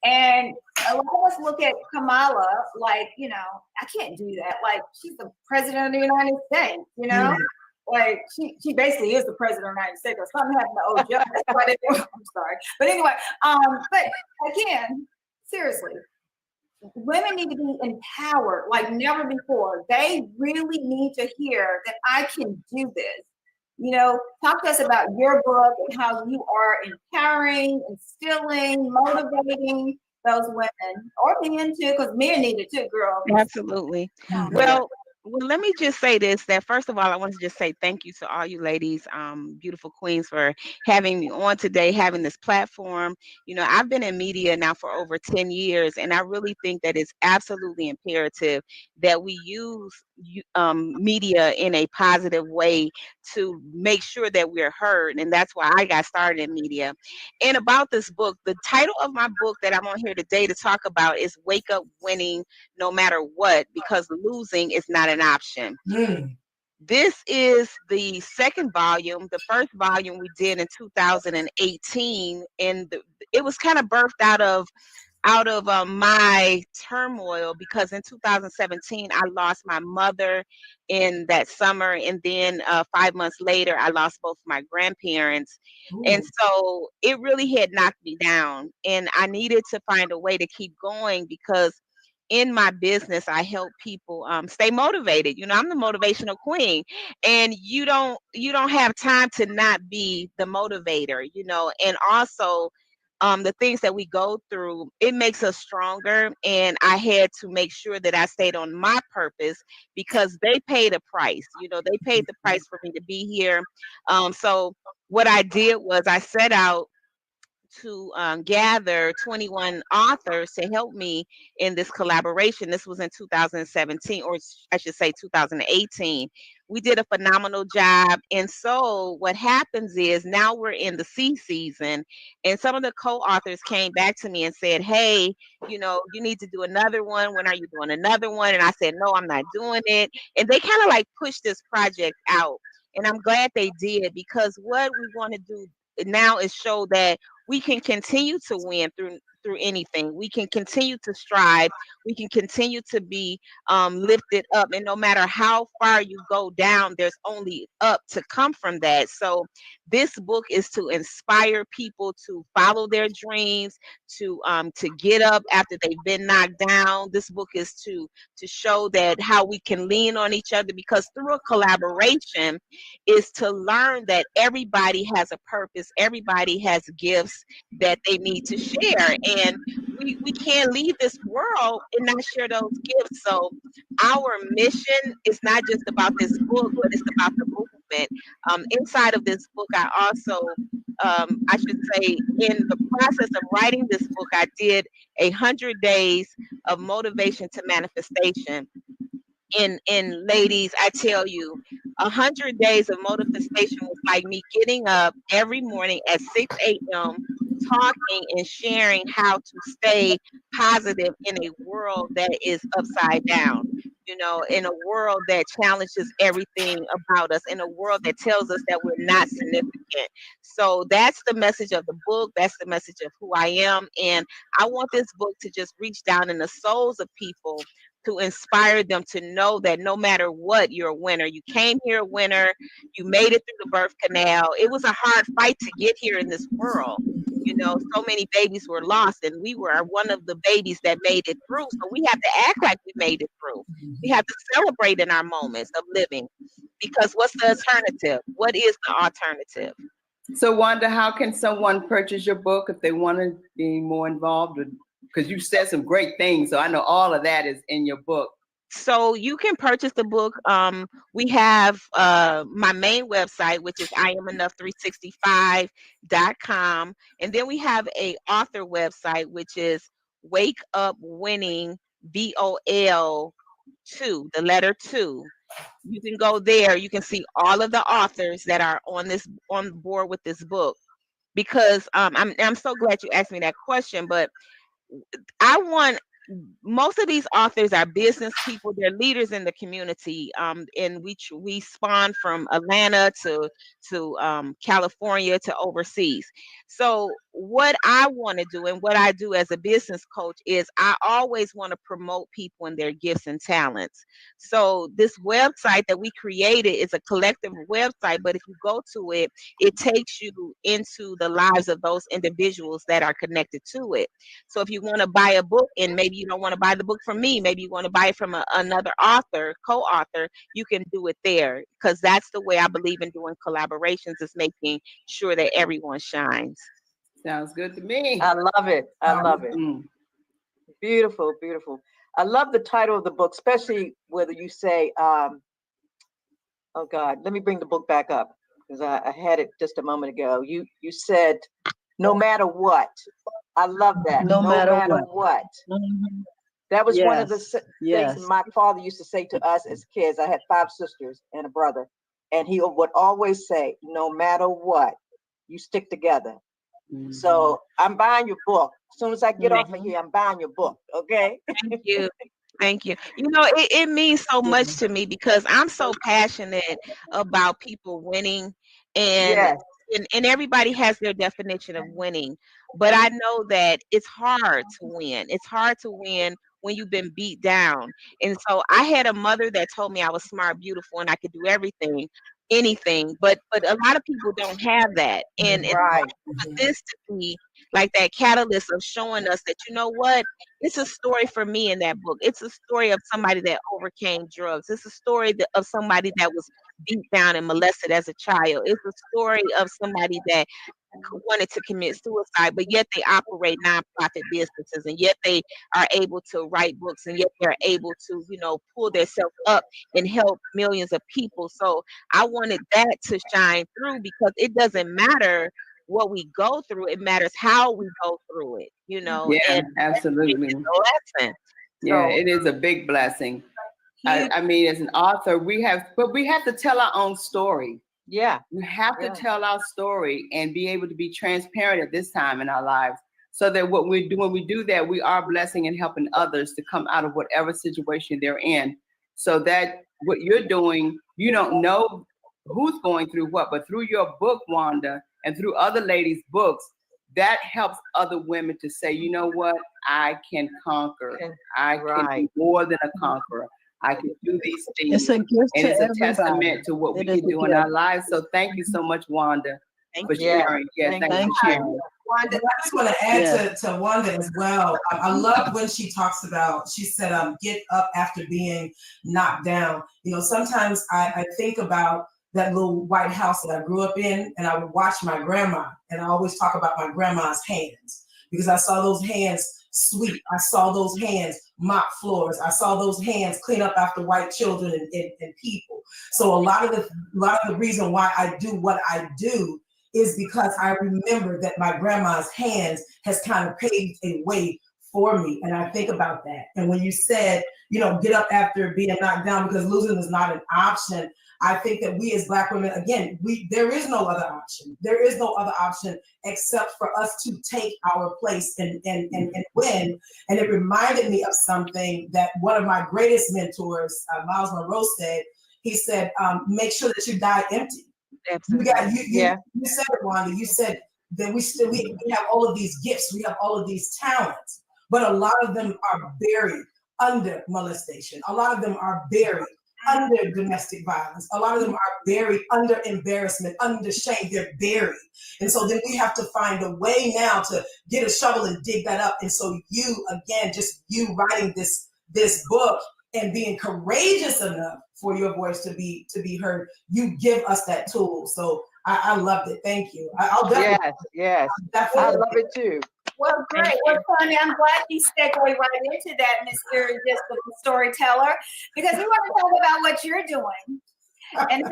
And a lot of us look at Kamala like, I can't do that. Like, she's the president of the United States, Like, she basically is the president of the United States. Or something happened to old Joe. That's why I'm sorry. But anyway, but again, seriously, women need to be empowered like never before. They really need to hear that I can do this. Talk to us about your book and how you are empowering, instilling, motivating those women, or men too, because men need it too, girl. Absolutely. Well, let me just say this, that first of all, I want to just say thank you to all you ladies, beautiful queens, for having me on today, having this platform. I've been in media now for over 10 years, and I really think that it's absolutely imperative that we use media in a positive way to make sure that we're heard. And that's why I got started in media. And about this book, the title of my book that I'm on here today to talk about is Wake Up Winning No Matter What, because losing is not an option. This is the second volume. The first volume we did in 2018, and it was kind of birthed out of my turmoil, because in 2017 I lost my mother in that summer, and then 5 months later I lost both my grandparents. And so it really had knocked me down, and I needed to find a way to keep going, because in my business I help people stay motivated. I'm the motivational queen, and you don't have time to not be the motivator. And also the things that we go through, it makes us stronger. And I had to make sure that I stayed on my purpose, because they paid a price. They paid the price for me to be here. So what I did was I set out to gather 21 authors to help me in this collaboration. This was in 2017, or I should say 2018. We did a phenomenal job. And so what happens is now we're in the C season, and some of the co-authors came back to me and said, hey, you need to do another one. When are you doing another one? And I said, no, I'm not doing it. And they kind of like pushed this project out. And I'm glad they did, because what we want to do now is show that we can continue to win through anything. We can continue to strive. We can continue to be lifted up. And no matter how far you go down, there's only up to come from that. So this book is to inspire people to follow their dreams, to get up after they've been knocked down. This book is to show that how we can lean on each other, because through a collaboration is to learn that everybody has a purpose, everybody has gifts that they need to share, and we can't leave this world and not share those gifts. So our mission is not just about this book, but it's about the movement. Inside of this book, I also I should say, in the process of writing this book, I did 100 days of motivation to manifestation. And ladies, I tell you, 100 days of motivation was like me getting up every morning at 6 a.m., talking and sharing how to stay positive in a world that is upside down, in a world that challenges everything about us, in a world that tells us that we're not significant. So that's the message of the book. That's the message of who I am. And I want this book to just reach down in the souls of people, to inspire them to know that no matter what, you're a winner. You came here a winner. You made it through the birth canal. It was a hard fight to get here in this world. So many babies were lost, and we were one of the babies that made it through. So we have to act like we made it through. We have to celebrate in our moments of living, because what's the alternative? What is the alternative? So Wanda, how can someone purchase your book if they want to be more involved? Because you said some great things, so I know all of that is in your book. So you can purchase the book. We have my main website, which is IamEnough365.com. And then we have a author website, which is Wake Up Winning, BOL 2, the letter 2. You can go there. You can see all of the authors that are on board with this book. Because I'm so glad you asked me that question, but most of these authors are business people. They're leaders in the community. And we spawn from Atlanta to California to overseas. So what I want to do, and what I do as a business coach, is I always want to promote people and their gifts and talents. So this website that we created is a collective website, but if you go to it, it takes you into the lives of those individuals that are connected to it. So if you want to buy a book, and maybe you don't want to buy the book from me, maybe you want to buy it from another author, co-author, you can do it there, because that's the way I believe in doing collaborations, is making sure that everyone shines. Sounds good to me. I love it. I love it. Beautiful, beautiful. I love the title of the book, especially whether you say, oh God, let me bring the book back up, because I had it just a moment ago. You said, no matter what. I love that. No matter what. That was one of the things my father used to say to us as kids. I had 5 sisters and a brother, and he would always say, no matter what, you stick together. So I'm buying your book. As soon as I get off of here, I'm buying your book. Okay. Thank you. Thank you. You know, it means so much to me because I'm so passionate about people winning, and everybody has their definition of winning. But I know that it's hard to win. It's hard to win when you've been beat down. And so I had a mother that told me I was smart, beautiful, and I could do everything, anything. But a lot of people don't have that. And for this to be like that catalyst of showing us that, you know what, it's a story for me in that book. It's a story of somebody that overcame drugs. It's a story of somebody that was beat down and molested as a child. It's a story of somebody that wanted to commit suicide, but yet they operate nonprofit businesses, and yet they are able to write books, and yet they're able to, you know, pull themselves up and help millions of people. So I wanted that to shine through, because it doesn't matter what we go through, it matters how we go through it, you know. Yeah, and absolutely. Lesson. Yeah, it is a big blessing. I mean, as an author, we have to tell our own story. Yeah, we have to tell our story and be able to be transparent at this time in our lives, so that what we do, when we do that, we are blessing and helping others to come out of whatever situation they're in. So that what you're doing, you don't know who's going through what, but through your book, Wanda, and through other ladies' books, that helps other women to say, you know what, I can conquer. I can be more than a conqueror. I can do these things. It's a gift and to it's a everybody. testament to what we can do in our lives. So thank you so much, Wanda, for sharing. Yeah, thank you for sharing. Wanda, I just want to add to Wanda as well. I love when she talks about, she said, get up after being knocked down. You know, sometimes I think about that little white house that I grew up in, and I would watch my grandma, and I always talk about my grandma's hands, because I saw those hands sweep. I saw those hands mop floors. I saw those hands clean up after white children and people. So a lot of the reason why I do what I do is because I remember that my grandma's hands has kind of paved a way for me. And I think about that. And when you said, you know, get up after being knocked down because losing is not an option, I think that we as Black women, again, there is no other option. There is no other option except for us to take our place and win. And it reminded me of something that one of my greatest mentors, Miles Monroe, said. He said, make sure that you die empty. Absolutely. You said it, Wanda. You said that we have all of these gifts, we have all of these talents, but a lot of them are buried under molestation. A lot of them are buried under domestic violence. A lot of them are buried under embarrassment, under shame. They're buried. And so then we have to find a way now to get a shovel and dig that up. And so you, again, just you writing this book and being courageous enough for your voice to be heard, you give us that tool. So I loved it. Thank you. I'll definitely. Yes. I love it too. Well, great. Well, Tony, I'm glad you segued right into that, Miss Irresistible Storyteller, because we want to talk about what you're doing and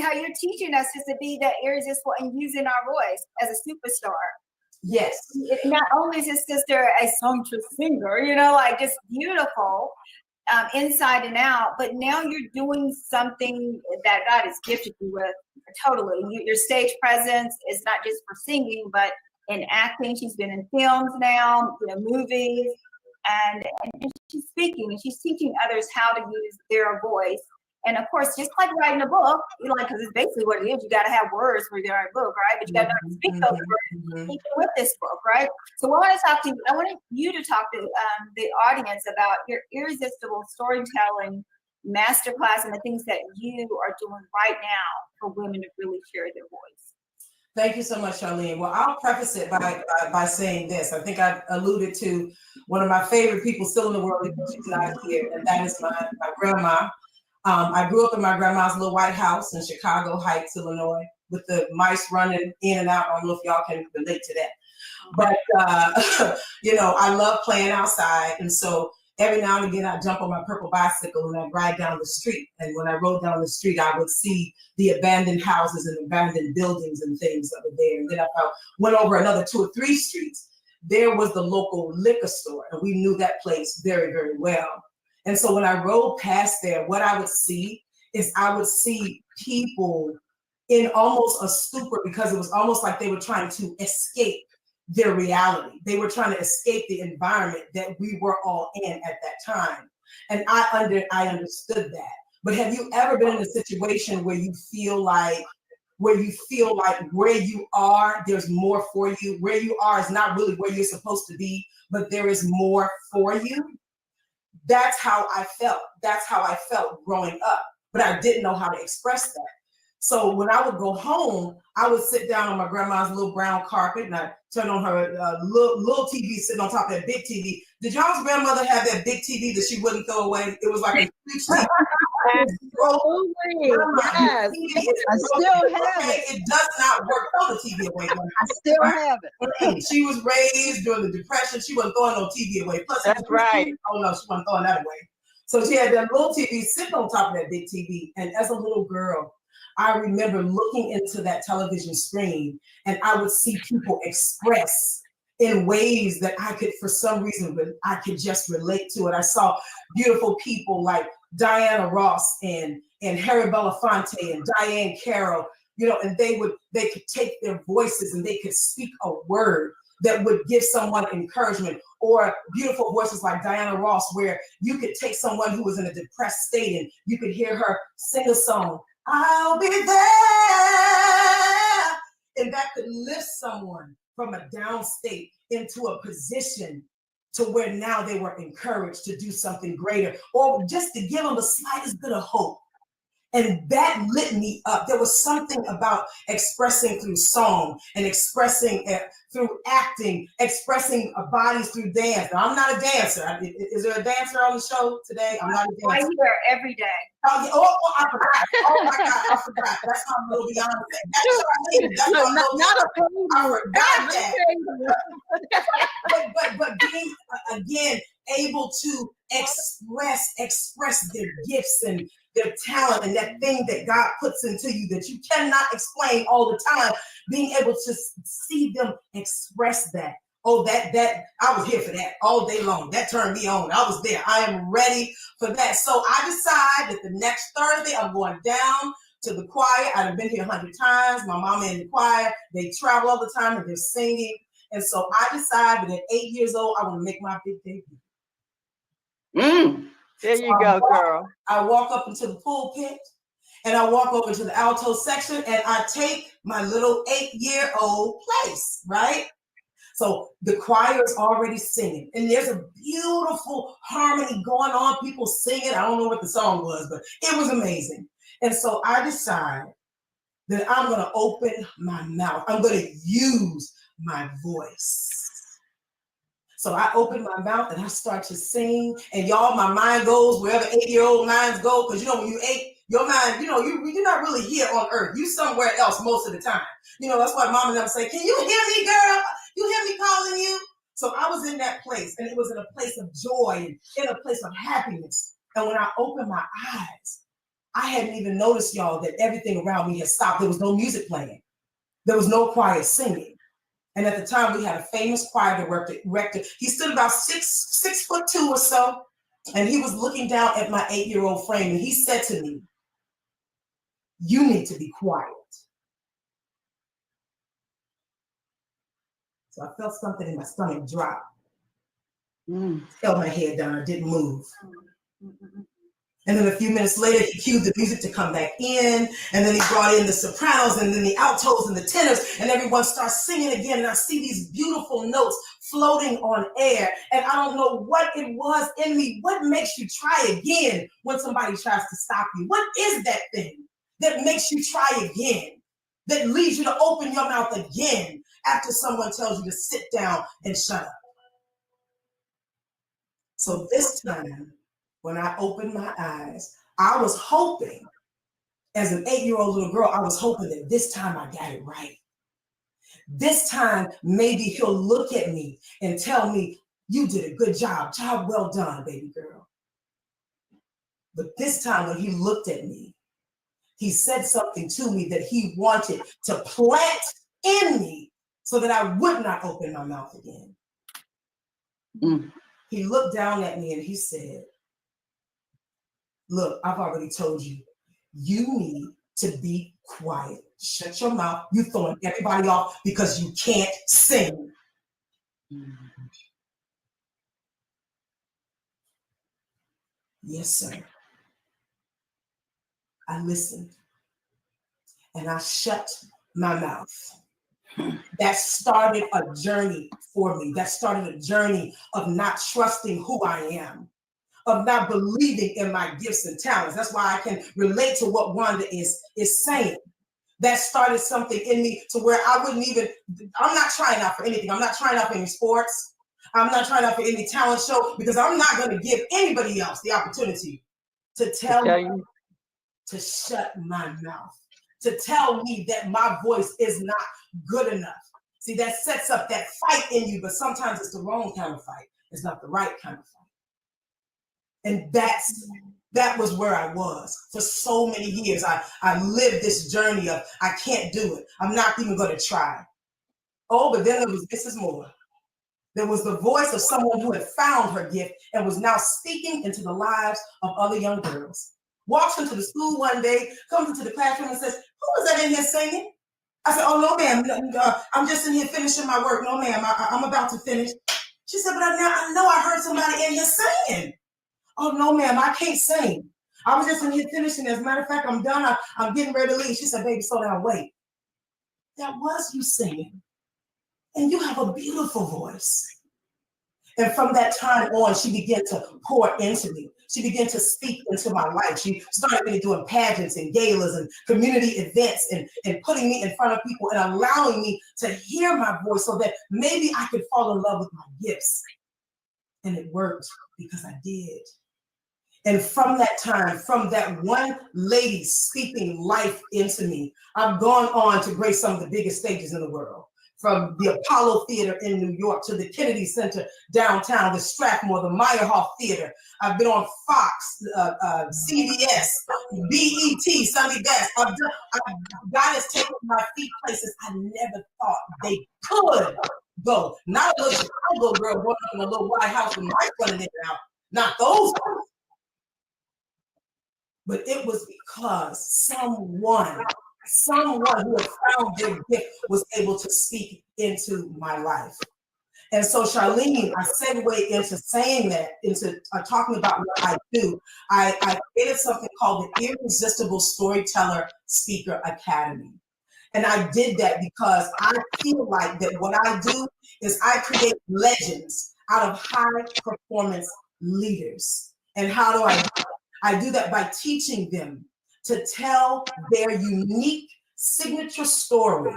how you're teaching us just to be that irresistible and using our voice as a superstar. Yes. Not only is his sister a sumptuous singer, you know, like just beautiful inside and out, but now you're doing something that God has gifted you with totally. Your stage presence is not just for singing, but in acting. She's been in films now, movies, and she's speaking and she's teaching others how to use their voice. And of course, just like writing a book, because it's basically what it is. You got to have words for your book, right? But you got to know how to speak those words even with this book, right? So I want to talk to you. I want you to talk to the audience about your irresistible storytelling masterclass and the things that you are doing right now for women to really share their voice. Thank you so much, Charlene. Well, I'll preface it by saying this. I think I alluded to one of my favorite people still in the world, she's not here, and that is my grandma. I grew up in my grandma's little white house in Chicago Heights, Illinois, with the mice running in and out. I don't know if y'all can relate to that. But, I love playing outside. And so every now and again, I jump on my purple bicycle and I ride down the street. And when I rode down the street, I would see the abandoned houses and abandoned buildings and things that were there. And then I went over another 2 or 3 streets. there was the local liquor store, and we knew that place very, very well. And so when I rode past there, what I would see is I would see people in almost a stupor, because it was almost like they were trying to escape their reality. They were trying to escape the environment that we were all in at that time. And I understood that. But have you ever been in a situation where you feel like where you are, there's more for you? Where you are is not really where you're supposed to be, but there is more for you? That's how I felt. That's how I felt growing up, but I didn't know how to express that. So when I would go home, I would sit down on my grandma's little brown carpet, and I turn on her little TV sitting on top of that big TV. Did y'all's grandmother have that big TV that she wouldn't throw away? It was like a huge TV. Absolutely. Yes. I still have it. It does not work. Throw the TV away. I still have it. She was raised during the Depression. She wasn't throwing no TV away. Plus, that's right. Oh no, she wasn't throwing that away. So she had that little TV sitting on top of that big TV. And as a little girl, I remember looking into that television screen, and I would see people express in ways that I could, for some reason, I could just relate to it. I saw beautiful people like Diana Ross and Harry Belafonte and Diane Carroll, you know, and they could take their voices and they could speak a word that would give someone encouragement, or beautiful voices like Diana Ross, where you could take someone who was in a depressed state and you could hear her sing a song, I'll be there. And that could lift someone from a down state into a position to where now they were encouraged to do something greater, or just to give them the slightest bit of hope. And that lit me up. There was something about expressing through song and expressing through acting, expressing bodies through dance. Now, I'm not a dancer. Is there a dancer on the show today? I'm not a dancer. I hear every day. Oh, I forgot. Oh my God, I forgot. That's my little Beyonce. That's right. That's my little I forgot that. but being again able to express their gifts and their talent and that thing that God puts into you that you cannot explain all the time, being able to see them express that. Oh, that I was here for that all day long. That turned me on. I was there. I am ready for that. So I decide that the next Thursday I'm going down to the choir. I've been here 100 times. My mama in the choir, they travel all the time and they're singing. And so I decided that at 8 years old, I want to make my big debut. There you go, girl. I walk up into the pulpit and I walk over to the alto section and I take my little 8-year-old place, right? So the choir is already singing and there's a beautiful harmony going on, people singing. I don't know what the song was, but it was amazing. And so I decide that I'm going to open my mouth. I'm going to use my voice. So I open my mouth and I start to sing, and y'all, my mind goes wherever 8-year-old minds go, because you know when you 8, your mind, you know, you're not really here on earth. You somewhere else most of the time. You know, that's why mom and them say, can you hear me, girl? You hear me calling you? So I was in that place, and it was in a place of joy and in a place of happiness. And when I opened my eyes, I hadn't even noticed, y'all, that everything around me had stopped. There was no music playing. There was no choir singing. And at the time, we had a famous choir director. He stood about 6'2" or so, and he was looking down at my 8-year-old frame, and he said to me, you need to be quiet. So I felt something in my stomach drop. Held my head down, I didn't move. And then a few minutes later, he cued the music to come back in. And then he brought in the sopranos and then the altos and the tenors, and everyone starts singing again. And I see these beautiful notes floating on air. And I don't know what it was in me. What makes you try again when somebody tries to stop you? What is that thing that makes you try again? That leads you to open your mouth again after someone tells you to sit down and shut up? So this time, when I opened my eyes, I was hoping, as an 8-year-old little girl, I was hoping that this time I got it right. This time, maybe he'll look at me and tell me, you did a good job. Job well done, baby girl. But this time when he looked at me, he said something to me that he wanted to plant in me so that I would not open my mouth again. He looked down at me and he said, look, I've already told you, you need to be quiet. Shut your mouth. You're throwing everybody off because you can't sing. Yes, sir. I listened and I shut my mouth. That started a journey for me. That started a journey of not trusting who I am, of not believing in my gifts and talents. That's why I can relate to what Wanda is saying. That started something in me to where I wouldn't even, I'm not trying out for anything. I'm not trying out for any sports. I'm not trying out for any talent show because I'm not going to give anybody else the opportunity to tell me to shut my mouth, to tell me that my voice is not good enough. See, that sets up that fight in you, but sometimes it's the wrong kind of fight. It's not the right kind of fight. And that was where I was for so many years. I lived this journey of, I can't do it. I'm not even going to try. Oh, but then this is more. There was the voice of someone who had found her gift and was now speaking into the lives of other young girls. Walks into the school one day, comes into the classroom and says, who is that in here singing? I said, oh, no, ma'am. I'm just in here finishing my work. No, ma'am, I'm about to finish. She said, but I know I heard somebody in here singing. Oh, no, ma'am, I can't sing. I was just in here finishing. As a matter of fact, I'm done. I'm getting ready to leave. She said, baby, slow down, wait. That was you singing. And you have a beautiful voice. And from that time on, she began to pour into me. She began to speak into my life. She started really doing pageants and galas and community events and putting me in front of people and allowing me to hear my voice so that maybe I could fall in love with my gifts. And it worked because I did. And from that time, from that one lady speaking life into me, I've gone on to grace some of the biggest stages in the world. From the Apollo Theater in New York to the Kennedy Center downtown, the Strathmore, the Meyerhoff Theater. I've been on Fox, CBS, BET, Sunday Best. God has taken my feet places I never thought they could go. Not a little Chicago girl growing up in a little white house with mice running in and out. Not those ones. But it was because someone who had found their gift was able to speak into my life. And so, Charlene, I segue into saying that, into talking about what I do. I created something called the Irresistible Storyteller Speaker Academy. And I did that because I feel like that what I do is I create legends out of high performance leaders. And how do I do that? I do that by teaching them to tell their unique signature story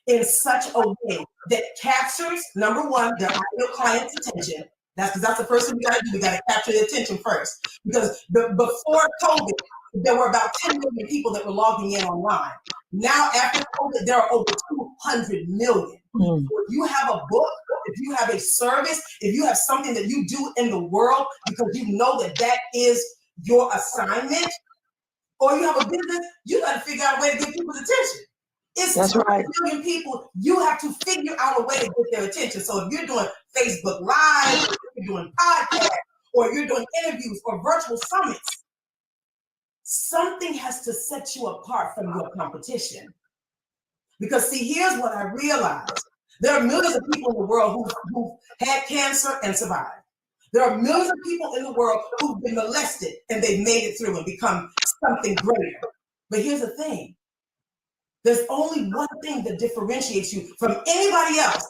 in such a way that captures, number one, their ideal client's attention. That's the first thing we gotta do. We gotta capture the attention first. Because before COVID, there were about 10 million people that were logging in online. Now, after COVID, there are over 200 million. So if you have a book, if you have a service, if you have something that you do in the world because you know that is your assignment, or you have a business, you got to figure out a way to get people's attention. It's 200 million people. You have to figure out a way to get their attention. So if you're doing Facebook Live, or you're doing podcasts, or you're doing interviews or virtual summits, something has to set you apart from your competition. Because see, here's what I realized. There are millions of people in the world who've had cancer and survived. There are millions of people in the world who've been molested and they've made it through and become something greater. But here's the thing. There's only one thing that differentiates you from anybody else,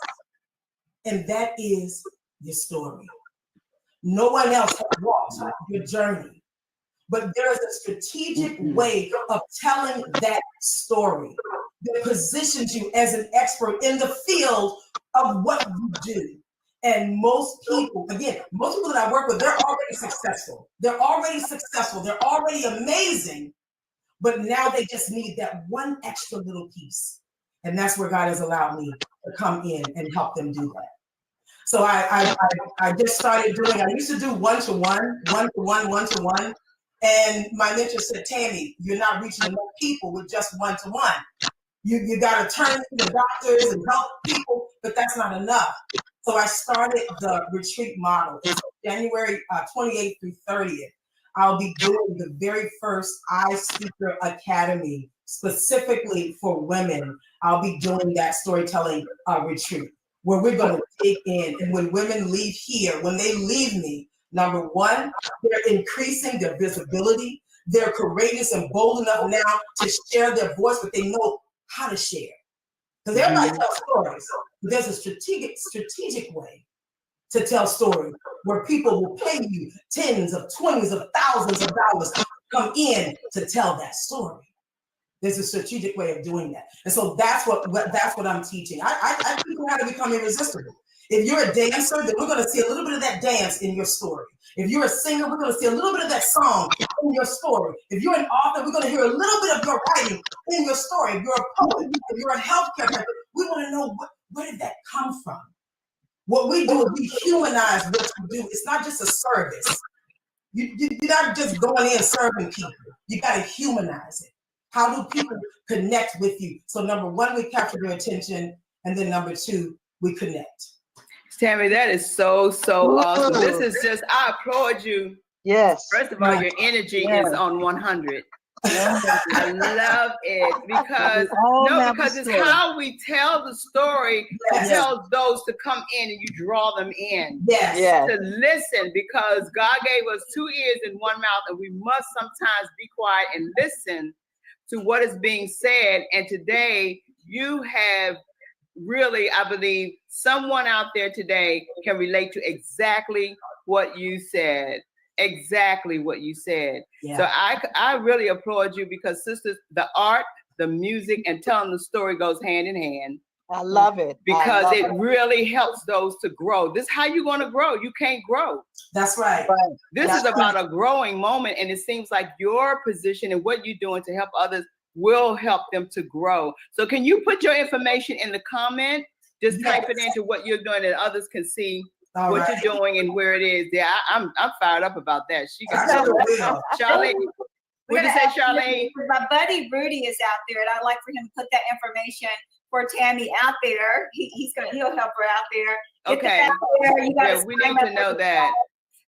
and that is your story. No one else has walked your journey, but there is a strategic way of telling that story that positions you as an expert in the field of what you do. And most people that I work with, they're already successful. They're already amazing, but now they just need that one extra little piece. And that's where God has allowed me to come in and help them do that. So I just started doing, I used to do one-to-one. And my mentor said, Tammy, you're not reaching enough people with just one-to-one. You got to turn to the doctors and help people, but that's not enough. So I started the retreat model. It's January 28th through 30th. I'll be doing the very first iSpeaker Academy specifically for women. I'll be doing that storytelling retreat where we're going to dig in. And when women leave here, when they leave me, number one, they're increasing their visibility. They're courageous and bold enough now to share their voice, but they know how to share. Because everybody tells stories, but there's a strategic way to tell stories where people will pay you tens of twenties of thousands of dollars to come in to tell that story. There's a strategic way of doing that. And so that's what I'm teaching. I teach you how to become irresistible. If you're a dancer, then we're going to see a little bit of that dance in your story. If you're a singer, we're going to see a little bit of that song in your story. If you're an author, we're going to hear a little bit of your writing in your story. If you're a poet, if you're a healthcare person, we want to know where did that come from? What we do is we humanize what you do. It's not just a service. You're not just going in serving people. You got to humanize it. How do people connect with you? So number one, we capture their attention. And then number two, we connect. Tammy, that is so awesome. This is just, I applaud you. Yes. First of all, your energy is on 100. I love it because it's how we tell the story that tells those to come in and you draw them in to listen, because God gave us 2 ears and 1 mouth, and we must sometimes be quiet and listen to what is being said. And today you have really, I believe someone out there today can relate to exactly what you said. Exactly what you said. Yeah. So I really applaud you, because sisters, the art, the music, and telling the story goes hand in hand. I love it. Because it really helps those to grow. This is how you're going to grow. You can't grow. That's right. This is about a growing moment. And it seems like your position and what you're doing to help others will help them to grow. So can you put your information in the comment? Just type it into what you're doing and others can see what you're doing and where it is. Yeah, I'm fired up about that. She got Charlene. What did you say, Charlene? My buddy Rudy is out there, and I'd like for him to put that information for Tammy out there. He'll help her out there. Okay. Yeah, we need to know that.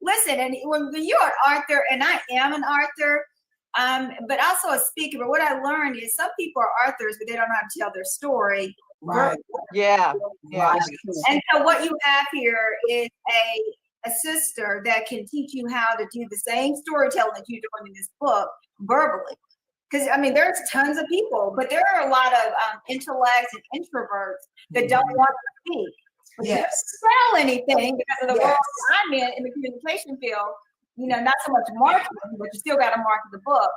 Listen, and when you're an author, and I am an author, but also a speaker. But what I learned is some people are authors, but they don't know how to tell their story. Right. Yeah. Right. And so what you have here is a sister that can teach you how to do the same storytelling that you're doing in this book verbally. Because, I mean, there's tons of people, but there are a lot of intellects and introverts that don't want to speak. But you don't sell anything because of the world I'm in the communication field. You know, not so much marketing, but you still got to market the book.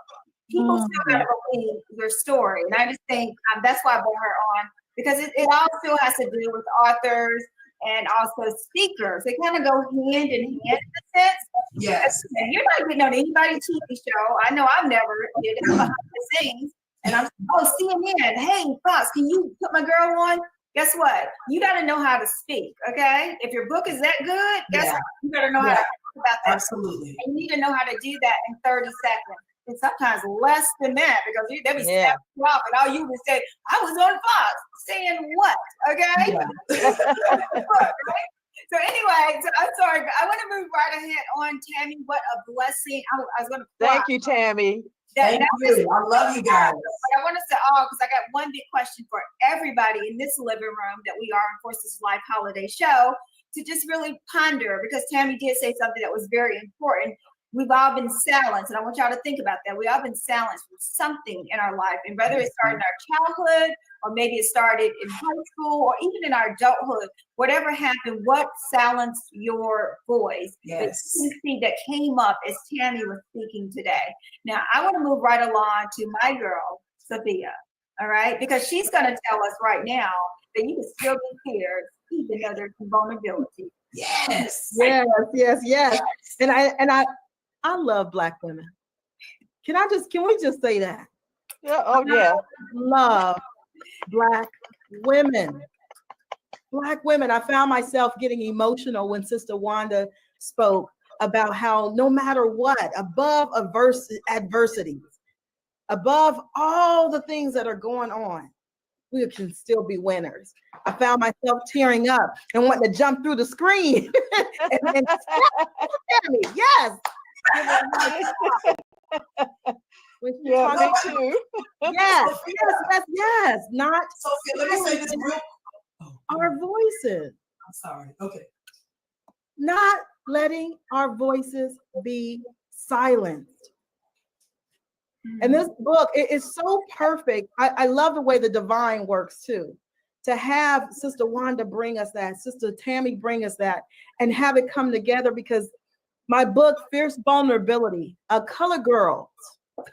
People still got to believe your story. And I just think that's why I brought her on. Because it all still has to do with authors and also speakers. They kind of go hand in hand in a sense. Yes. And you're not getting on anybody's TV show. I know I've never did it behind the scenes. And I'm, CNN, hey, Fox, can you put my girl on? Guess what? You got to know how to speak, okay? If your book is that good, guess what? You got to know how to talk about that. Absolutely. And you need to know how to do that in 30 seconds. And sometimes less than that, because they'll be snapping you off, and all you would say, I was on Fox, saying what? Okay? So anyway, I'm sorry, but I want to move right ahead on Tammy. What a blessing. I was going to Thank you, Tammy. Thank you. I love you guys. But I want to say, because I got one big question for everybody in this living room that we are on 4SistersLIVE holiday show to just really ponder, because Tammy did say something that was very important. We've all been silenced, and I want y'all to think about that. We've all been silenced from something in our life, and whether it started in our childhood, or maybe it started in high school, or even in our adulthood, whatever happened, what silenced your voice? Yes. The see that came up as Tammy was speaking today. Now, I want to move right along to my girl, Sophia, all right? Because she's going to tell us right now that you can still be feared, even though there's some vulnerability. Yes. Yes. And I love Black women. Can we just say that? Yeah. Oh, yeah. Love Black women. Black women. I found myself getting emotional when Sister Wanda spoke about how no matter what, above adversities, above all the things that are going on, we can still be winners. I found myself tearing up and wanting to jump through the screen. and yes. Yeah, me too. Yes. Not. Sophia, let me say this real. Our voices. I'm sorry. Okay. Not letting our voices be silenced. And this book, it is so perfect. I love the way the divine works too. To have Sister Wanda bring us that, Sister Tammy bring us that, and have it come together, because my book, Fierce Vulnerability, Color Girls.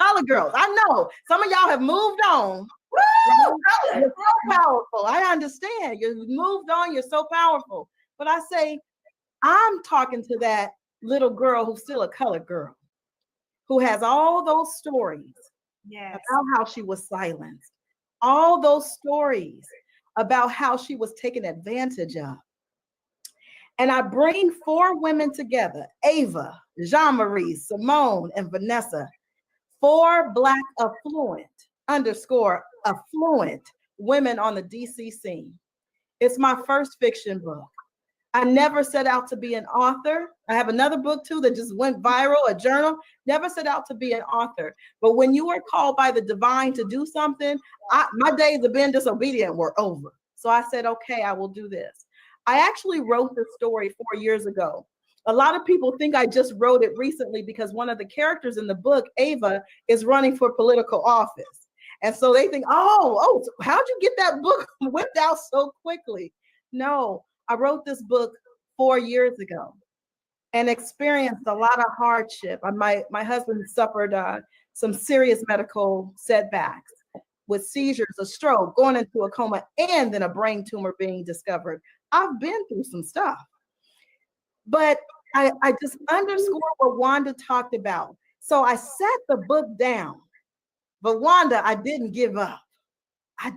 I know some of y'all have moved on. Woo! You're so powerful. I understand. You've moved on. You're so powerful. But I say, I'm talking to that little girl who's still a colored girl, who has all those stories about how she was silenced, all those stories about how she was taken advantage of. And I bring 4 women together, Ava, Jean-Marie, Simone, and Vanessa, 4 Black affluent women on the DC scene. It's my first fiction book. I never set out to be an author. I have another book too that just went viral, a journal. Never set out to be an author. But when you are called by the divine to do something, my days of being disobedient were over. So I said, okay, I will do this. I actually wrote this story 4 years ago. A lot of people think I just wrote it recently because one of the characters in the book, Ava, is running for political office. And so they think, oh, how'd you get that book whipped out so quickly? No, I wrote this book 4 years ago and experienced a lot of hardship. My husband suffered some serious medical setbacks with seizures, a stroke, going into a coma, and then a brain tumor being discovered. I've been through some stuff. But I just underscore what Wanda talked about. So I set the book down. But Wanda, I didn't give up. I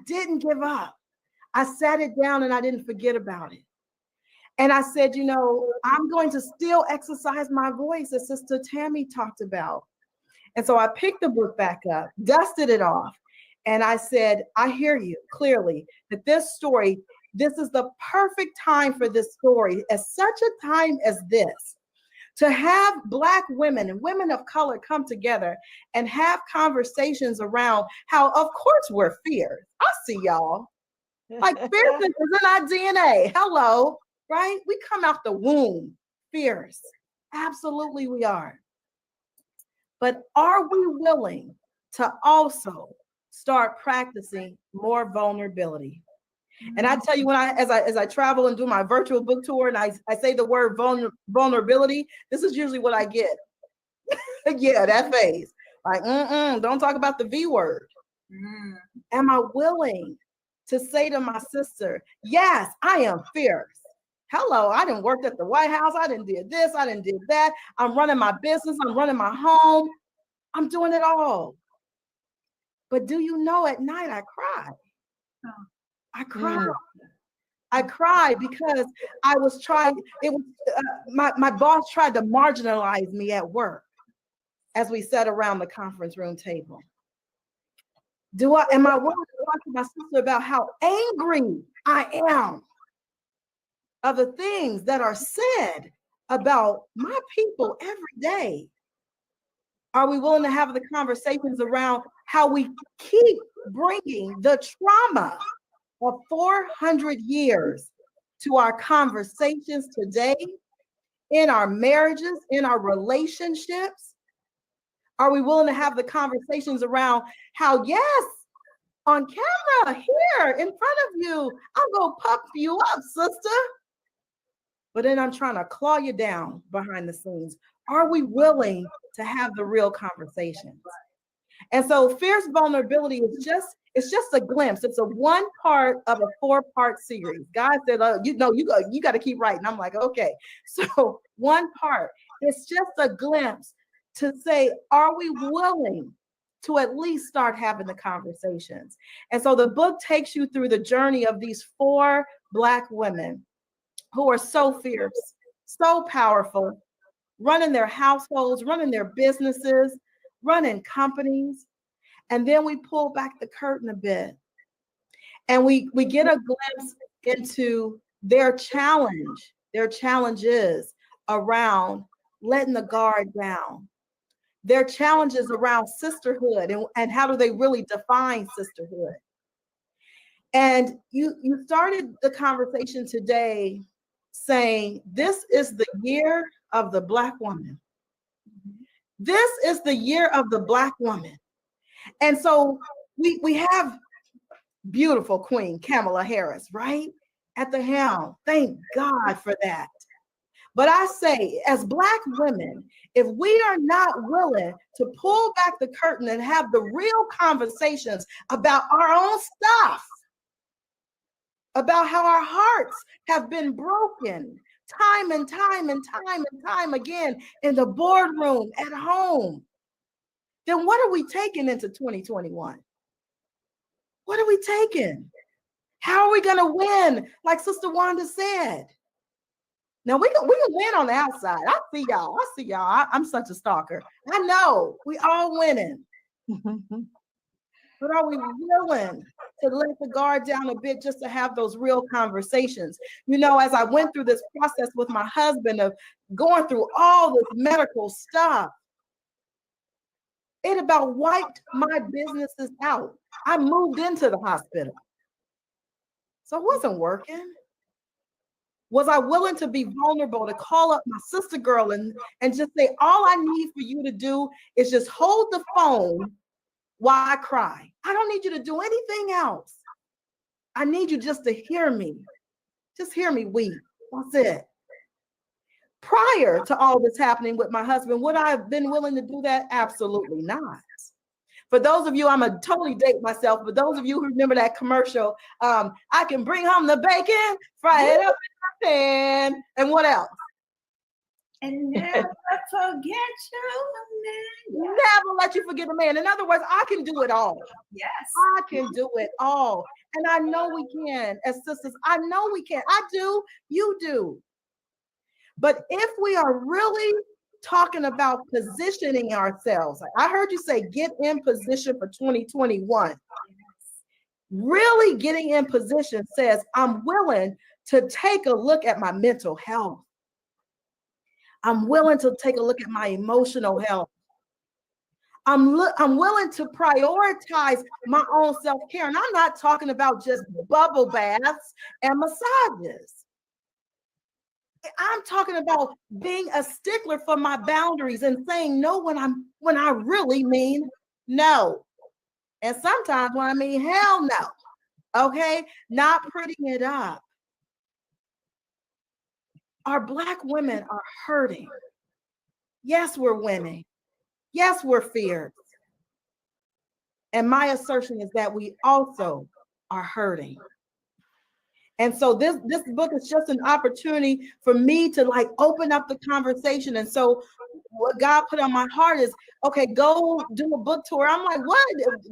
sat it down and I didn't forget about it. And I said, I'm going to still exercise my voice, as Sister Tammy talked about. And so I picked the book back up, dusted it off, and I said, I hear you clearly that this story, this is the perfect time for this story, at such a time as this, to have Black women and women of color come together and have conversations around how, of course, we're fierce. I see y'all. Like fierceness is in our DNA. Hello, right? We come out the womb fierce. Absolutely we are. But are we willing to also start practicing more vulnerability? And I tell you, as I travel and do my virtual book tour, and I say the word vulnerability, this is usually what I get. Yeah, that phase. Like, don't talk about the V word. Am I willing to say to my sister, yes, I am fierce. Hello, I done worked at the White House. I done did this. I done did that. I'm running my business. I'm running my home. I'm doing it all. But do you know, at night I cry. I cried. I cried because I was trying. It was my boss tried to marginalize me at work as we sat around the conference room table. Am I willing to talk to my sister about how angry I am of the things that are said about my people every day? Are we willing to have the conversations around how we keep bringing the trauma of 400 years to our conversations today, in our marriages, in our relationships? Are we willing to have the conversations around how, yes, on camera here in front of you, I'm gonna puff you up, sister, but then I'm trying to claw you down behind the scenes? Are we willing to have the real conversations? And so fierce vulnerability is just a glimpse. It's a one part of a 4-part series. God said, you got to keep writing. I'm like, okay. So one part, it's just a glimpse to say, are we willing to at least start having the conversations? And so the book takes you through the journey of these 4 Black women who are so fierce, so powerful, running their households, running their businesses, running companies. And then we pull back the curtain a bit And we get a glimpse into their challenge. Their challenges around letting the guard down. Their challenges around sisterhood and how do they really define sisterhood. And you started the conversation today saying, this is the year of the Black woman. This is the year of the Black woman. And so we have beautiful Queen Kamala Harris, right? At the helm. Thank God for that. But I say, as Black women, if we are not willing to pull back the curtain and have the real conversations about our own stuff, about how our hearts have been broken time and time and time and time again in the boardroom, at home, then what are we taking into 2021? What are we taking? How are we going to win? Like Sister Wanda said. Now we can win on the outside. I see y'all. I'm such a stalker. I know we all winning. But are we willing to let the guard down a bit just to have those real conversations? You know, as I went through this process with my husband of going through all this medical stuff, it about wiped my businesses out. I moved into the hospital. So it wasn't working. Was I willing to be vulnerable, to call up my sister girl and just say, all I need for you to do is just hold the phone while I cry. I don't need you to do anything else. I need you just to hear me. Just hear me weep. That's it. Prior to all this happening with my husband, would I have been willing to do that? Absolutely not. For those of you, I'm going to totally date myself, but those of you who remember that commercial, I can bring home the bacon, fry it up in my pan, and what else? And never forget you. Never let you forget a man. In other words, I can do it all. Yes. I can do it all. And I know we can as sisters. I know we can. I do. You do. But if we are really talking about positioning ourselves, I heard you say get in position for 2021. Really getting in position says I'm willing to take a look at my mental health. I'm willing to take a look at my emotional health. I'm willing to prioritize my own self-care. And I'm not talking about just bubble baths and massages. I'm talking about being a stickler for my boundaries and saying no when I really mean no. And sometimes when I mean hell no. Okay? Not prettying it up. Our Black women are hurting. Yes, we're winning. Yes, we're feared. And my assertion is that we also are hurting. And so this book is just an opportunity for me to like open up the conversation. And so what God put on my heart is, okay, go do a book tour. I'm like, what?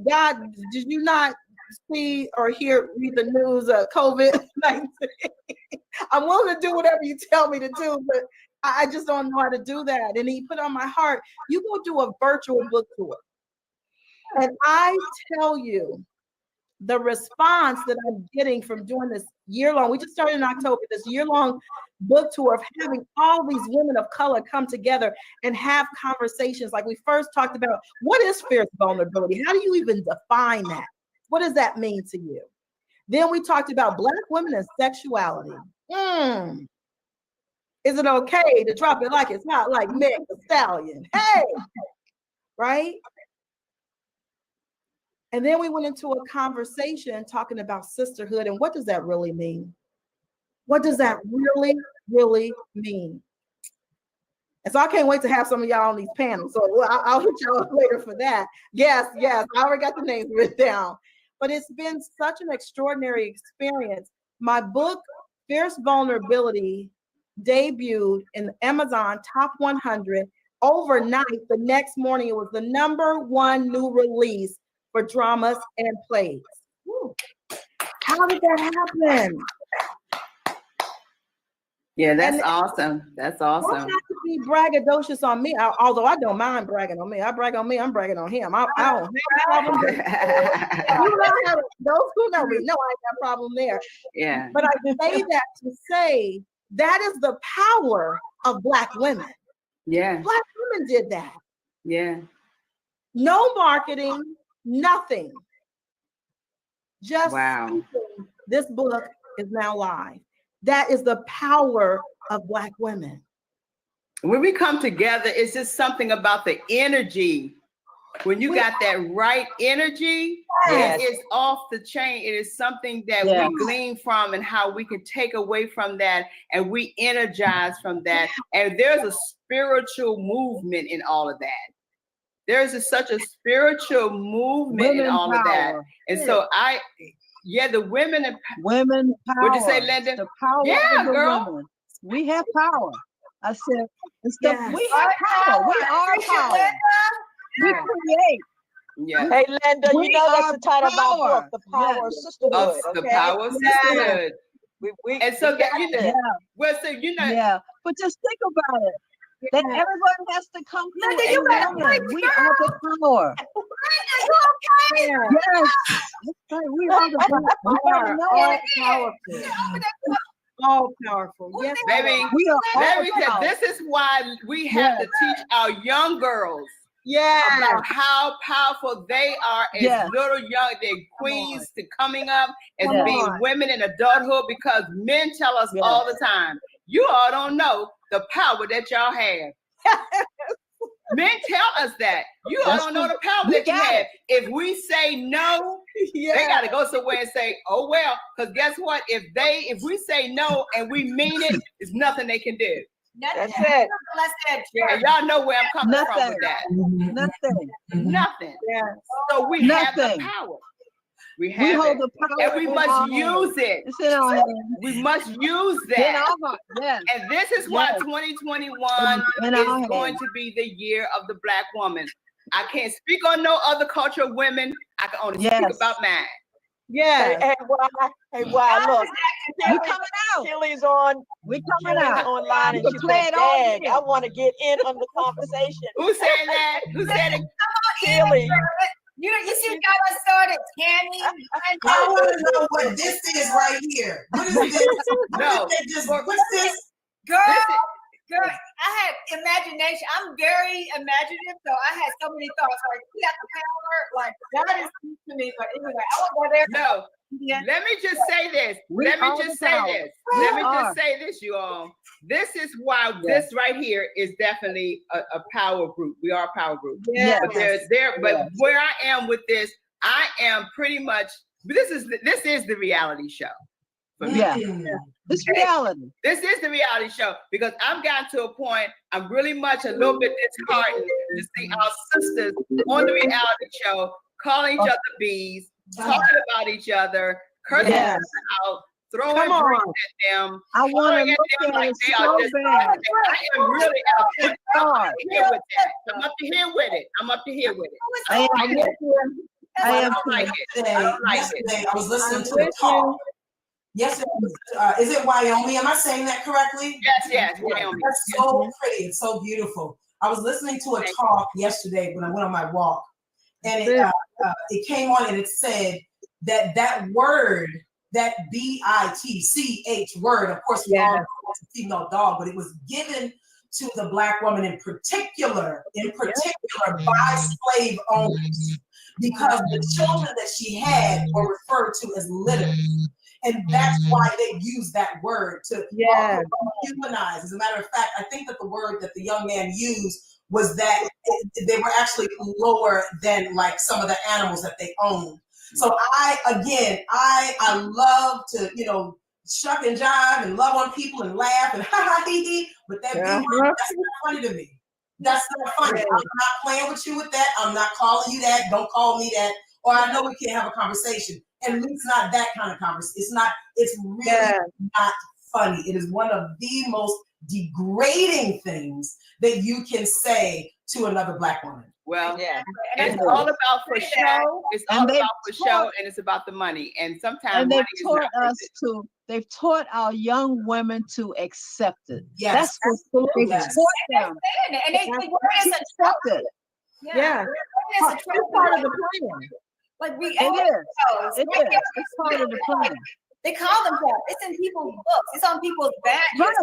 God, did you not see or read the news of COVID-19? I'm willing to do whatever you tell me to do, but I just don't know how to do that. And he put on my heart, you go do a virtual book tour. And I tell you, the response that I'm getting from doing this year-long, we just started in October, this year-long book tour of having all these women of color come together and have conversations. Like we first talked about, what is fierce vulnerability? How do you even define that? What does that mean to you? Then we talked about Black women and sexuality. Is it okay to drop it like it's not, like Meg the Stallion? Hey, right? And then we went into a conversation talking about sisterhood and what does that really mean? What does that really, really mean? And so I can't wait to have some of y'all on these panels. So I'll hit y'all up later for that. Yes, I already got the names written down. But it's been such an extraordinary experience. My book, Fierce Vulnerability, debuted in the Amazon Top 100 overnight. The next morning, it was the #1 new release for dramas and plays. Woo. How did that happen? Yeah, that's awesome. That's awesome. Don't have to be braggadocious on me, although I don't mind bragging on me. I brag on me, I'm bragging on him. I don't have a problem. Those who know me know I ain't got a problem there. Yeah. But I say that to say that is the power of Black women. Yeah. Black women did that. Yeah. No marketing, nothing. Just wow. This book is now live. That is the power of Black women. When we come together, it's just something about the energy. When you got that right energy, it is off the chain. It is something that we glean from and how we can take away from that and we energize from that. And there's a spiritual movement in all of that. There's such a spiritual movement in all of that. And so the women and women power. What'd you say, Linda? The power of the girl. women. We have power. I said, we have power. We are power. We create. Yeah. Hey, Linda, you know that's the title of our book, The Power of Sisterhood. The Power of Sisterhood. And so that but just think about it. That everyone has to come through. We are the power. Yes. We are the power. All powerful. Yes, baby. We are all this is why we have to teach our young girls about how powerful they are as little young, they're queens to coming up as being women in adulthood, because men tell us all the time, you all don't know the power that y'all have. Men tell us that. You all don't know the power that you have. If we say no, they got to go somewhere and say, oh, well, because guess what? If we say no and we mean it, there's nothing they can do. That's it. And y'all know where I'm coming from with that. Nothing. Yeah. So we have the power. We hold the power, and we must use it. We must use that. And this is why 2021 is going to be the year of the Black woman. I can't speak on no other culture of women. I can only speak about mine. Yeah. Hey, why? Look, we coming out. Kelly's on. We coming out online, and she said, "Dang, I want to get in on the conversation." Who said that? Who said it? Kelly. You see how I started, Tammy? I want to know what this is right here. What is this? What's this? Girl, I had imagination. I'm very imaginative, so I had so many thoughts. Like, we got the power. Like, that is to me. But anyway, I won't go there. No. Yeah. Let me just say this. Let me just say this, you all. This is why this right here is definitely a power group. We are a power group. Yeah. But where I am with this, I am pretty much. This is the reality show. Yeah. It's reality. This is the reality show, because I've gotten to a point. I'm really much a little bit disheartened to see our sisters on the reality show calling each other bees, talking about each other, cursing them out, throwing drinks at them. I want to look at it so bad. I am really up to here with that. I'm up to here with it. I was listening to a talk. Yesterday, is it Wyoming? Am I saying that correctly? Yes, Wyoming. That's so pretty. It's so beautiful. I was listening to a talk yesterday when I went on my walk, and it came on and it said that word, that B-I-T-C-H word, of course, we all know it's a female dog, but it was given to the Black woman in particular by slave owners, because the children that she had were referred to as litter. And that's why they use that word to humanize. As a matter of fact, I think that the word that the young man used was that they were actually lower than like some of the animals that they owned. So I love to, shuck and jive and love on people and laugh and but that that's not funny to me. That's not funny. I'm not playing with you with that. I'm not calling you that. Don't call me that. Or I know we can't have a conversation. And it's not that kind of conversation. It's really not funny. It is one of the most degrading things that you can say to another Black woman. Well, Yeah. it's all about for show. It's all about for show, and it's about the money. And sometimes money is not worth it. They've taught our young women to accept it. Yes. That's what they've taught them. And they accept it. Yeah. It's part of the plan. Like It is. It's part of the plan. They call themselves. It's in people's books. It's on people's badges. Right.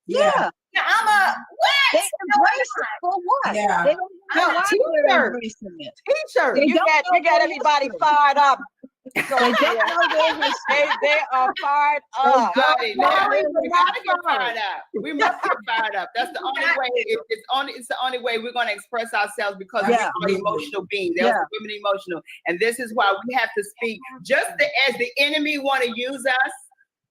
Yeah. Now, I'm a what? They embrace it for what? Yeah. They don't know why they're embracing it. T-shirt. You got everybody fired up. So They don't know they are fired up. We gotta get fired up. We must get fired up. That's the only way. It's the only way we're going to express ourselves, because we are emotional beings. They're women emotional, and this is why we have to speak. Just as the enemy want to use us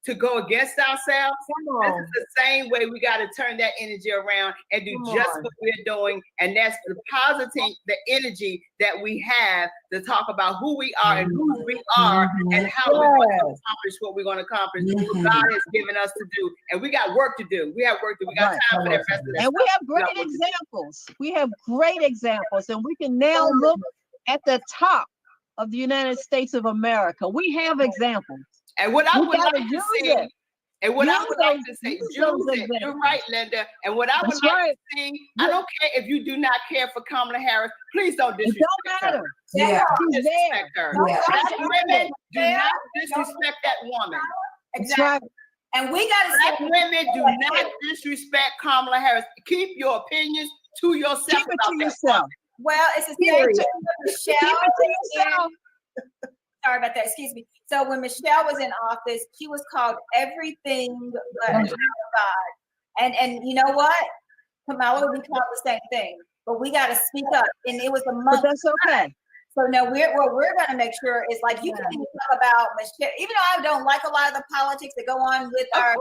to go against ourselves, this is the same way we got to turn that energy around and do just what we're doing, and that's the positive, the energy that we have to talk about who we are and who we are and how we're going to accomplish what we're going to accomplish, what God has given us to do. And we got work to do. We have work to do. We got time for that rest of that. And we have great examples. We have great examples, and we can now look at the top of the United States of America. We have examples. And what I would like to see, and what I would like to say, use it. You're right, Linda. And what I would like to see, I don't care if you do not care for Kamala Harris. Please don't disrespect her. Yeah. Disrespect her. Black women do not disrespect that woman. Exactly. And we got to Black women do not disrespect Kamala Harris. Keep your opinions to yourself. Keep it to yourself. Well, it's the same thing with Michelle. Keep it to yourself. Sorry about that. Excuse me. So when Michelle was in office, she was called everything but a child of God. And you know what? Kamala would be called the same thing. But we got to speak up. And it was a month. But that's okay. So now what we're going to make sure is, like, you can talk about Michelle, even though I don't like a lot of the politics that go on with our.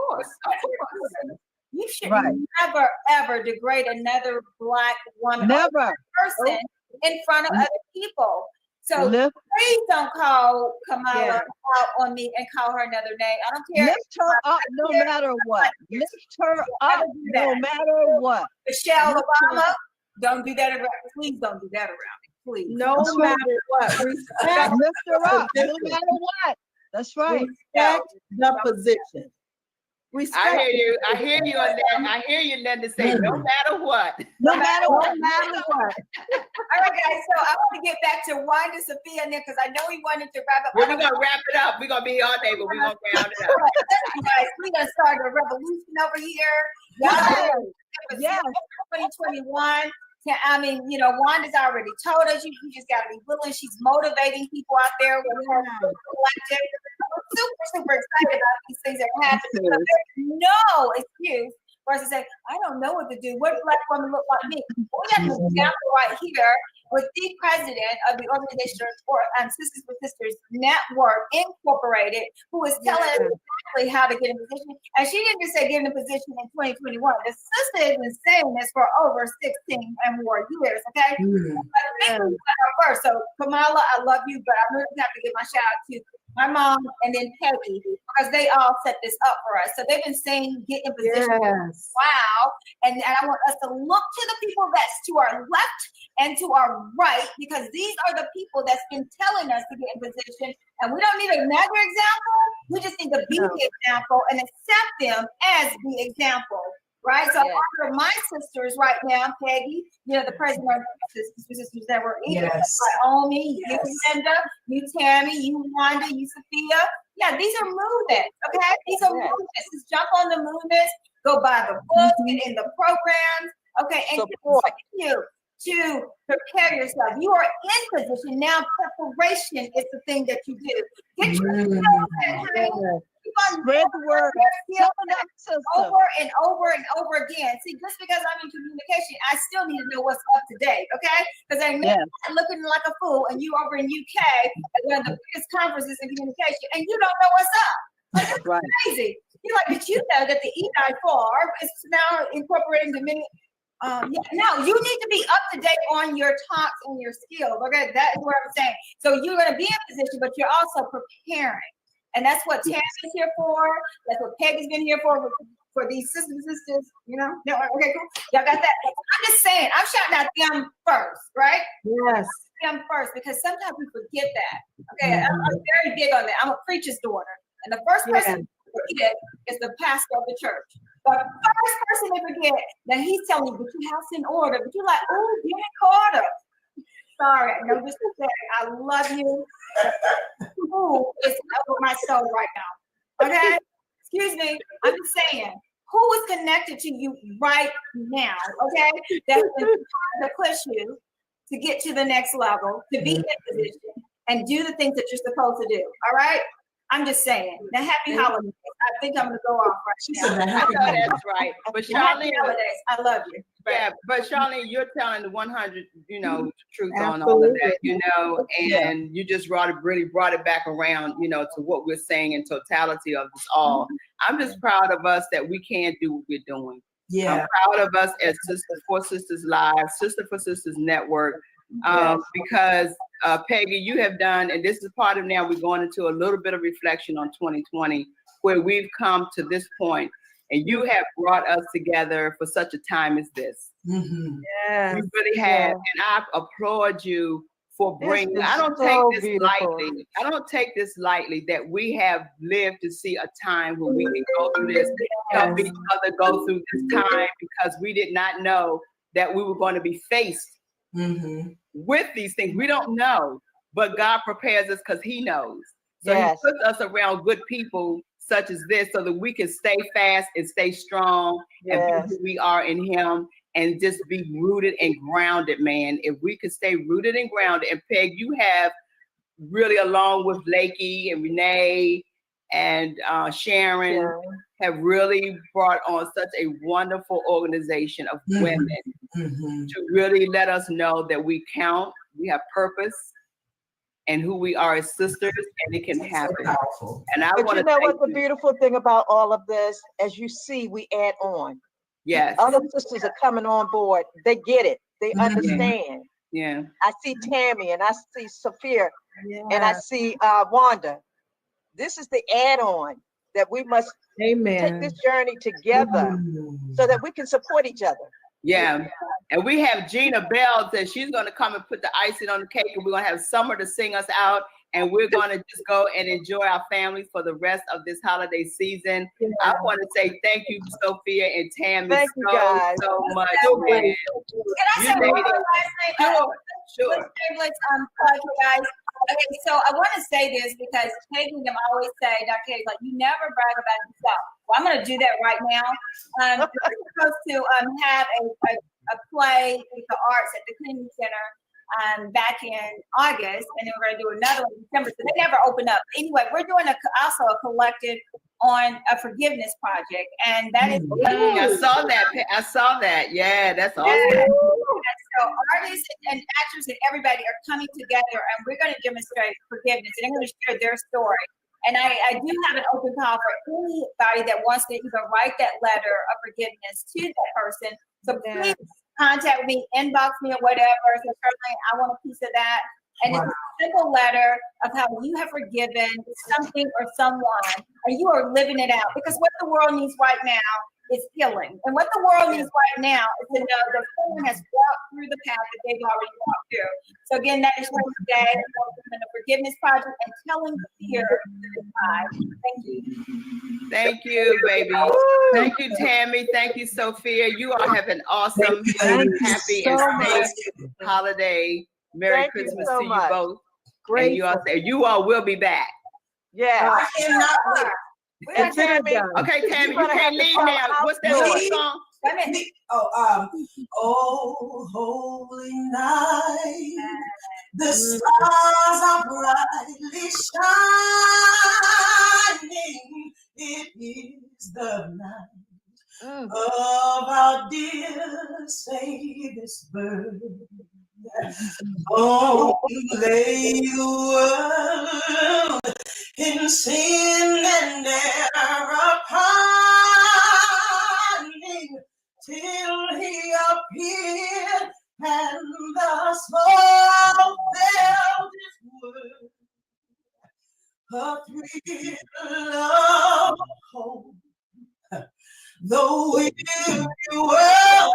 You should never ever degrade another Black woman, person in front of other people. So please don't call Kamala out on me and call her another name. I don't care. Lift her up no matter what. Lift her up no matter what. Michelle Obama, don't do that around. Please don't do that around me. Please. No matter what. Respect. Lift her up no matter what. That's right. Respect the position. Respect. I hear you on that. I hear you, Linda, say no matter what. No matter what. All right, guys. So I want to get back to Wanda, Sophia, and because I know we wanted to wrap up. We're gonna wrap it up. We're gonna be here all day, but we're gonna round it up. Guys, we're gonna start a revolution over here. Yes. 2021. I mean, you know, Wanda's already told us you just got to be willing. She's motivating people out there with her collective. I'm super excited about these things that are happening. So there's no excuse for us to say, I don't know what to do. What Black woman look like me? We have an example right here with the president of the organization Sisters with Sisters Network Incorporated, who is telling us exactly how to get in position. And she didn't just say get in a position in 2021. The sister has been saying this for over 16 and more years, okay? But first, so Kamala, I love you, but I'm going to have to give my shout out to my mom and then Peggy, because they all set this up for us. So they've been saying get in position. Wow. And I want us to look to the people that's to our left and to our right, because these are the people that's been telling us to get in position. And we don't need another example. We just need to be the example and accept them as the example. Right? So under my sisters right now, Peggy, you know, the president of Sisters Network, Naomi, you Linda, you Tammy, you Wanda, you Sophia. Yeah, these are movements, okay? These are movements. Just jump on the movements, go buy the books, get in the programs, okay? And continue to prepare yourself. You are in position now. Preparation is the thing that you do. Get your spread the word over and over and over again. See, just because I'm in communication, I still need to know what's up to date, okay? Because I'm not looking like a fool, and you over in UK at one of the biggest conferences in communication, and you don't know what's up. Like, it's crazy. You're like, did you know that the E94 is now incorporating the many? No, you need to be up to date on your talks and your skills. Okay, that is what I'm saying. So you're going to be in position, but you're also preparing. And that's what Tammy's here for. That's what Peggy's been here for with for these sisters, you know? No, okay, cool. Y'all got that? I'm just saying, I'm shouting out them first, right? Yes. Them first, because sometimes we forget that. Okay, I'm very big on that. I'm a preacher's daughter, and the first person to forget is the pastor of the church. The first person to forget that he's telling you, but your house in order, but you're like, oh, get in order. Sorry, no disrespect. I love you. Who is over my soul right now? Okay, excuse me. I'm just saying, who is connected to you right now? Okay, that's to push you to get to the next level, to be in position, and do the things that you're supposed to do. All right. I'm just saying. Now, happy holidays. I think I'm gonna go off right now. I know that's right. But happy Charlene, holidays. I love you. yeah, but Charlene, you're telling the 100, the truth on all of that, and you just really brought it back around, to what we're saying in totality of this all. I'm just proud of us that we can do what we're doing. Yeah. I'm proud of us as 4 Sisters Live, Sister for Sisters Network, because Peggy, you have done, and this is part of now we're going into a little bit of reflection on 2020, where we've come to this point, and you have brought us together for such a time as this. Mm-hmm. Yes. You really have, and I applaud you for bringing. I don't take this lightly. I don't take this lightly that we have lived to see a time when we can go through this, help each other go through this time, because we did not know that we were going to be faced with these things. We don't know, but God prepares us because He knows. So He puts us around good people such as this, so that we can stay fast and stay strong and be who we are in Him, and just be rooted and grounded, man. If we could stay rooted and grounded, and Peg, you have really, along with Lakey and Renee and Sharon, have really brought on such a wonderful organization of women to really let us know that we count, we have purpose, and who we are as sisters, and it can happen. And I want to what the beautiful thing about all of this, as you see, we add on. Yes. Other sisters are coming on board. They get it. They understand. Yeah. I see Tammy, and I see Sophia, and I see Wanda. This is the add-on that we must take this journey together so that we can support each other. Yeah. And we have Gina Bell that she's going to come and put the icing on the cake, and we're going to have Summer to sing us out, and we're going to just go and enjoy our families for the rest of this holiday season. I want to say thank you, Sophia and Tammy, so much. Can I say one more last thing? Sure. Guys. Okay, so I want to say this because Peggy and them always say, Dr. Kate's like, you never brag about yourself. Well, I'm going to do that right now. We're supposed to have a play with the arts at the Cleaning Center back in August, and then we're going to do another one in December. So they never open up. Anyway, we're doing also a collective on a forgiveness project, and that is. I saw that. Yeah, that's awesome. So artists and actors and everybody are coming together, and we're going to demonstrate forgiveness, and they're going to share their story. And I do have an open call for anybody that wants to either write that letter of forgiveness to that person. So please contact me, inbox me, or whatever. So certainly, I want a piece of that. And it's a simple letter of how you have forgiven something or someone, and you are living it out. Because what the world needs right now is healing. And what the world needs right now is to know that someone has walked through the path that they've already walked through. So again, that is what today is the Forgiveness Project and telling the fear to the side. Thank you. Thank you, baby. Thank you, Tammy. Thank you, Sophia. You all have an awesome, happy, and safe holiday. Merry Christmas to you both. Great. And you all will be back. Yeah. And Tammy, okay, Tammy, you can't leave now. What's that song? Oh, holy night, the stars are brightly shining. It is the night of our dear Savior's birth. Oh, lay the world in sin and error pining till He appeared and the soul felt His word. A thrill of hope, though we will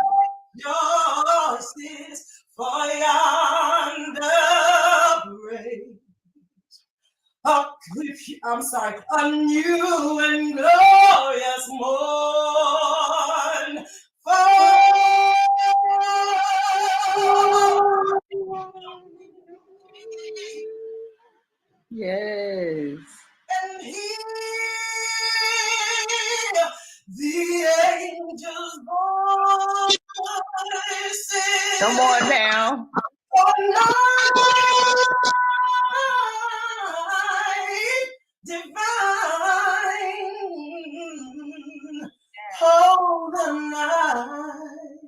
rejoices for yonder break. I'm sorry, a new and glorious morn. Yes. And hear the angels' voices. Come on now. Oh, night divine. Oh, the night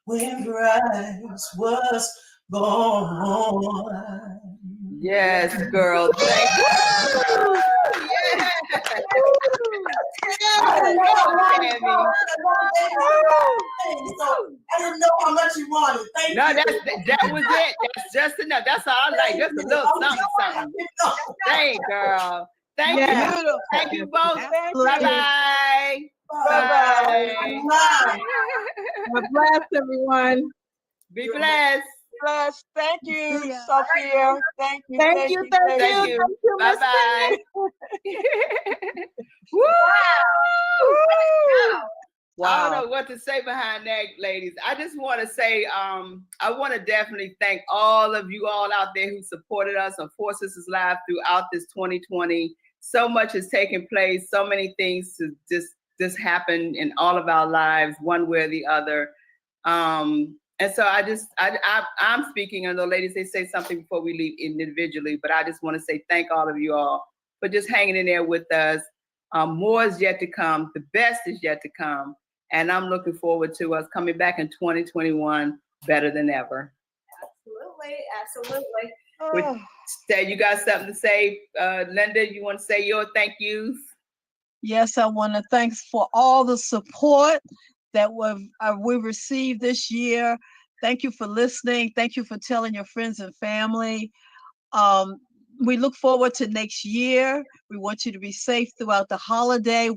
when Christ was born. Yes, girl. Thank you. Yeah. I didn't know how much you wanted. Thank you. No, that was it. That's just enough. That's all I like. Just a little something. Thank you, girl. Thank you. Thank you both. Bye-bye. Bye-bye. God bless everyone. Be blessed. Bless. Thank you, Sophia. Thank you. Thank you. Bye-bye. Woo! Wow. I don't know what to say behind that, ladies. I just want to say, I want to definitely thank all of you all out there who supported us on 4SistersLIVE throughout this 2020. So much has taken place. So many things just happened in all of our lives, one way or the other. And so I'm speaking, and the ladies, they say something before we leave individually, but I just want to say thank all of you all for just hanging in there with us. More is yet to come. The best is yet to come. And I'm looking forward to us coming back in 2021 better than ever. Absolutely. With that, you got something to say, Linda? You want to say your thank yous? Yes, I want to thank for all the support that we received this year. Thank you for listening. Thank you for telling your friends and family. We look forward to next year. We want you to be safe throughout the holiday.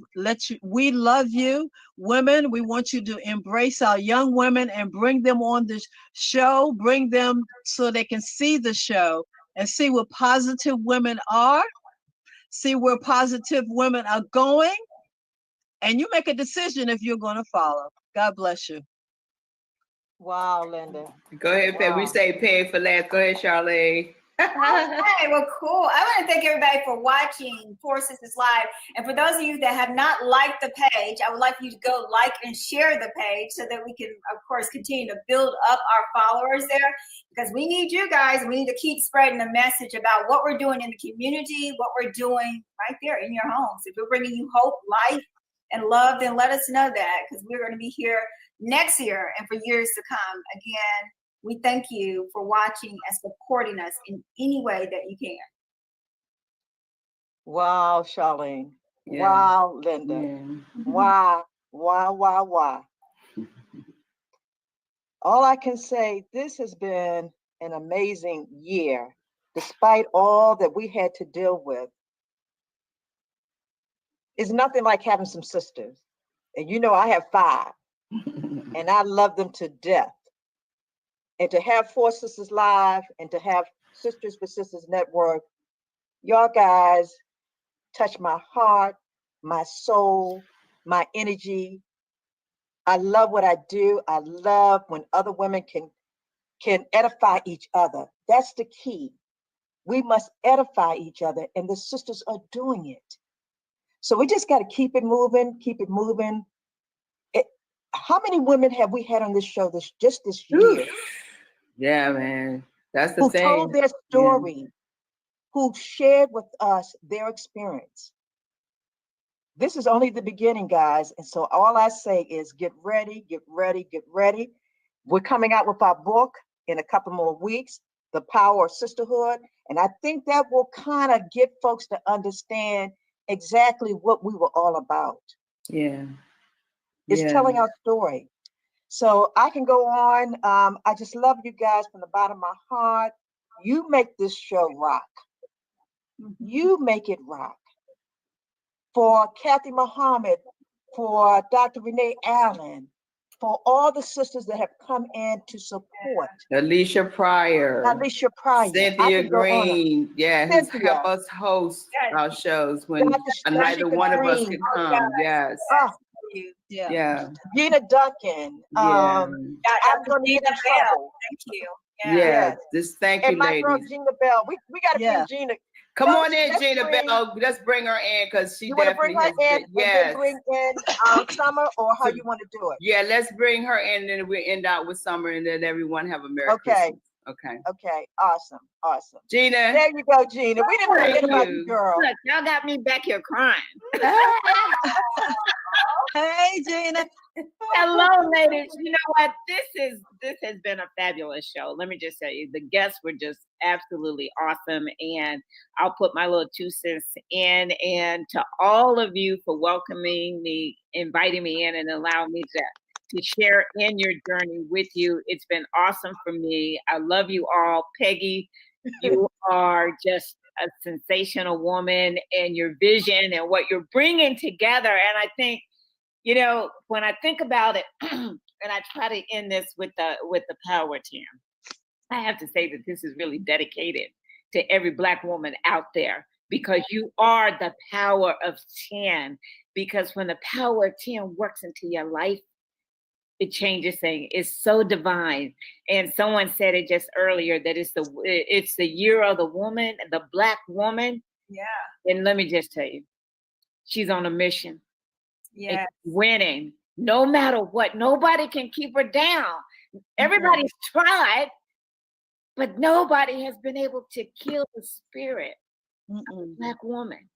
We love you. Women, we want you to embrace our young women and bring them on the show. Bring them so they can see the show and see what positive women are. See where positive women are going. And you make a decision if you're going to follow. God bless you. Wow, Linda. Go ahead, wow. We say pay for last. Go ahead, Charlene. Okay, well, cool. I want to thank everybody for watching 4SistersLIVE. And for those of you that have not liked the page, I would like you to go like and share the page so that we can, of course, continue to build up our followers there, because we need you guys. We need to keep spreading the message about what we're doing in the community, what we're doing right there in your homes. If we're bringing you hope, life, and love, then let us know that, because we're going to be here next year and for years to come. Again, we thank you for watching and supporting us in any way that you can. Wow, Charlene. Yeah. Wow, Linda. Yeah. Wow. All I can say, this has been an amazing year, despite all that we had to deal with. It's nothing like having some sisters. And you know, I have 5, and I love them to death. And to have 4SistersLIVE and to have Sisters with Sisters Network, y'all guys touch my heart, my soul, my energy. I love what I do. I love when other women can edify each other. That's the key. We must edify each other, and the sisters are doing it. So we just got to keep it moving, keep it moving. How many women have we had on this show just this year? Yeah, man. That's the thing. Who told their story, who shared with us their experience. This is only the beginning, guys. And so all I say is get ready, get ready, get ready. We're coming out with our book in a couple more weeks, The Power of Sisterhood. And I think that will kind of get folks to understand exactly what we were all about. Yeah. It's telling our story. So I can go on. I just love you guys from the bottom of my heart. You make this show rock. You make it rock. For Kathy Muhammad, for Dr. Renee Allen, for all the sisters that have come in to support. Alicia Pryor. Cynthia Green. Yeah, who's helped us host our shows when neither one of us could come. Yes. Yeah. Gina Duncan. I'm going to get in trouble. Thank you. Yeah. Just thank you, and my ladies. girl Gina Bell. We got to bring Gina. Come on in, Gina Bell. Let's bring her in because she definitely bring her in. Yes. And then bring in Summer, or how you want to do it? Yeah, let's bring her in, and then we end out with Summer, and then everyone have a Merry Christmas. Okay. Awesome. Gina. There you go, Gina. We didn't forget about you, girl. Look, y'all got me back here crying. Hey, Gina. Hello, ladies. You know what? This has been a fabulous show. Let me just tell you, the guests were just absolutely awesome, and I'll put my little 2 cents in. And to all of you for welcoming me, inviting me in, and allowing me to share in your journey with you. It's been awesome for me. I love you all. Peggy, you are just a sensational woman, and your vision and what you're bringing together. And I think, you know, when I think about it, and I try to end this with the power team, I have to say that this is really dedicated to every Black woman out there, because you are the power of 10. Because when the power of 10 works into your life, it changes things. It's so divine. And someone said it just earlier that it's the year of the woman, the Black woman. Yeah. And let me just tell you, she's on a mission. Yeah. Winning, no matter what. Nobody can keep her down. Everybody's tried, but nobody has been able to kill the spirit of a Black woman.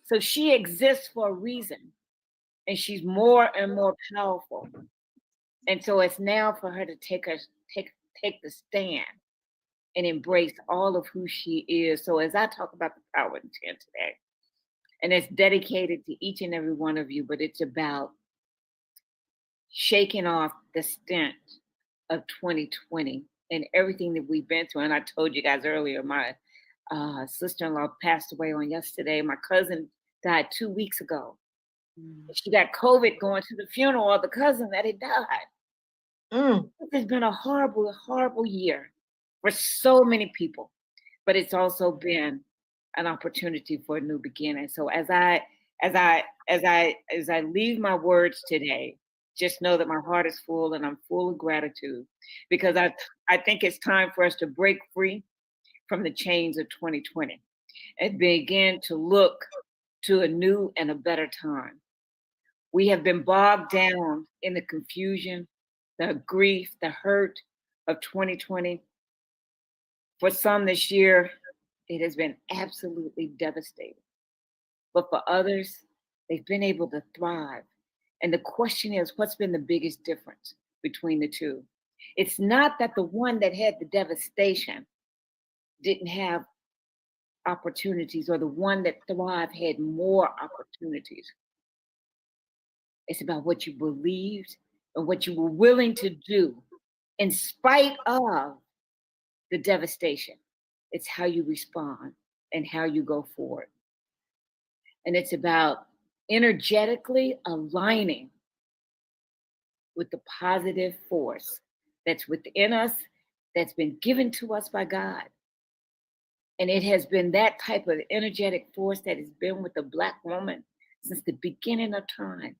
So she exists for a reason, and she's more and more powerful. And so it's now for her to take the stand and embrace all of who she is. So as I talk about the power of 10 today, and it's dedicated to each and every one of you, but it's about shaking off the stench of 2020 and everything that we've been through. And I told you guys earlier, my sister-in-law passed away on yesterday. My cousin died 2 weeks ago. She got COVID going to the funeral of the cousin that had died. This has been a horrible, horrible year for so many people, but it's also been an opportunity for a new beginning. So as I leave my words today, just know that my heart is full, and I'm full of gratitude, because I think it's time for us to break free from the chains of 2020 and begin to look to a new and a better time. We have been bogged down in the confusion, the grief, the hurt of 2020. For some this year, it has been absolutely devastating. But for others, they've been able to thrive. And the question is, what's been the biggest difference between the two? It's not that the one that had the devastation didn't have opportunities, or the one that thrived had more opportunities. It's about what you believed and what you were willing to do in spite of the devastation. It's how you respond and how you go forward. And it's about energetically aligning with the positive force that's within us, that's been given to us by God. And it has been that type of energetic force that has been with the Black woman since the beginning of time,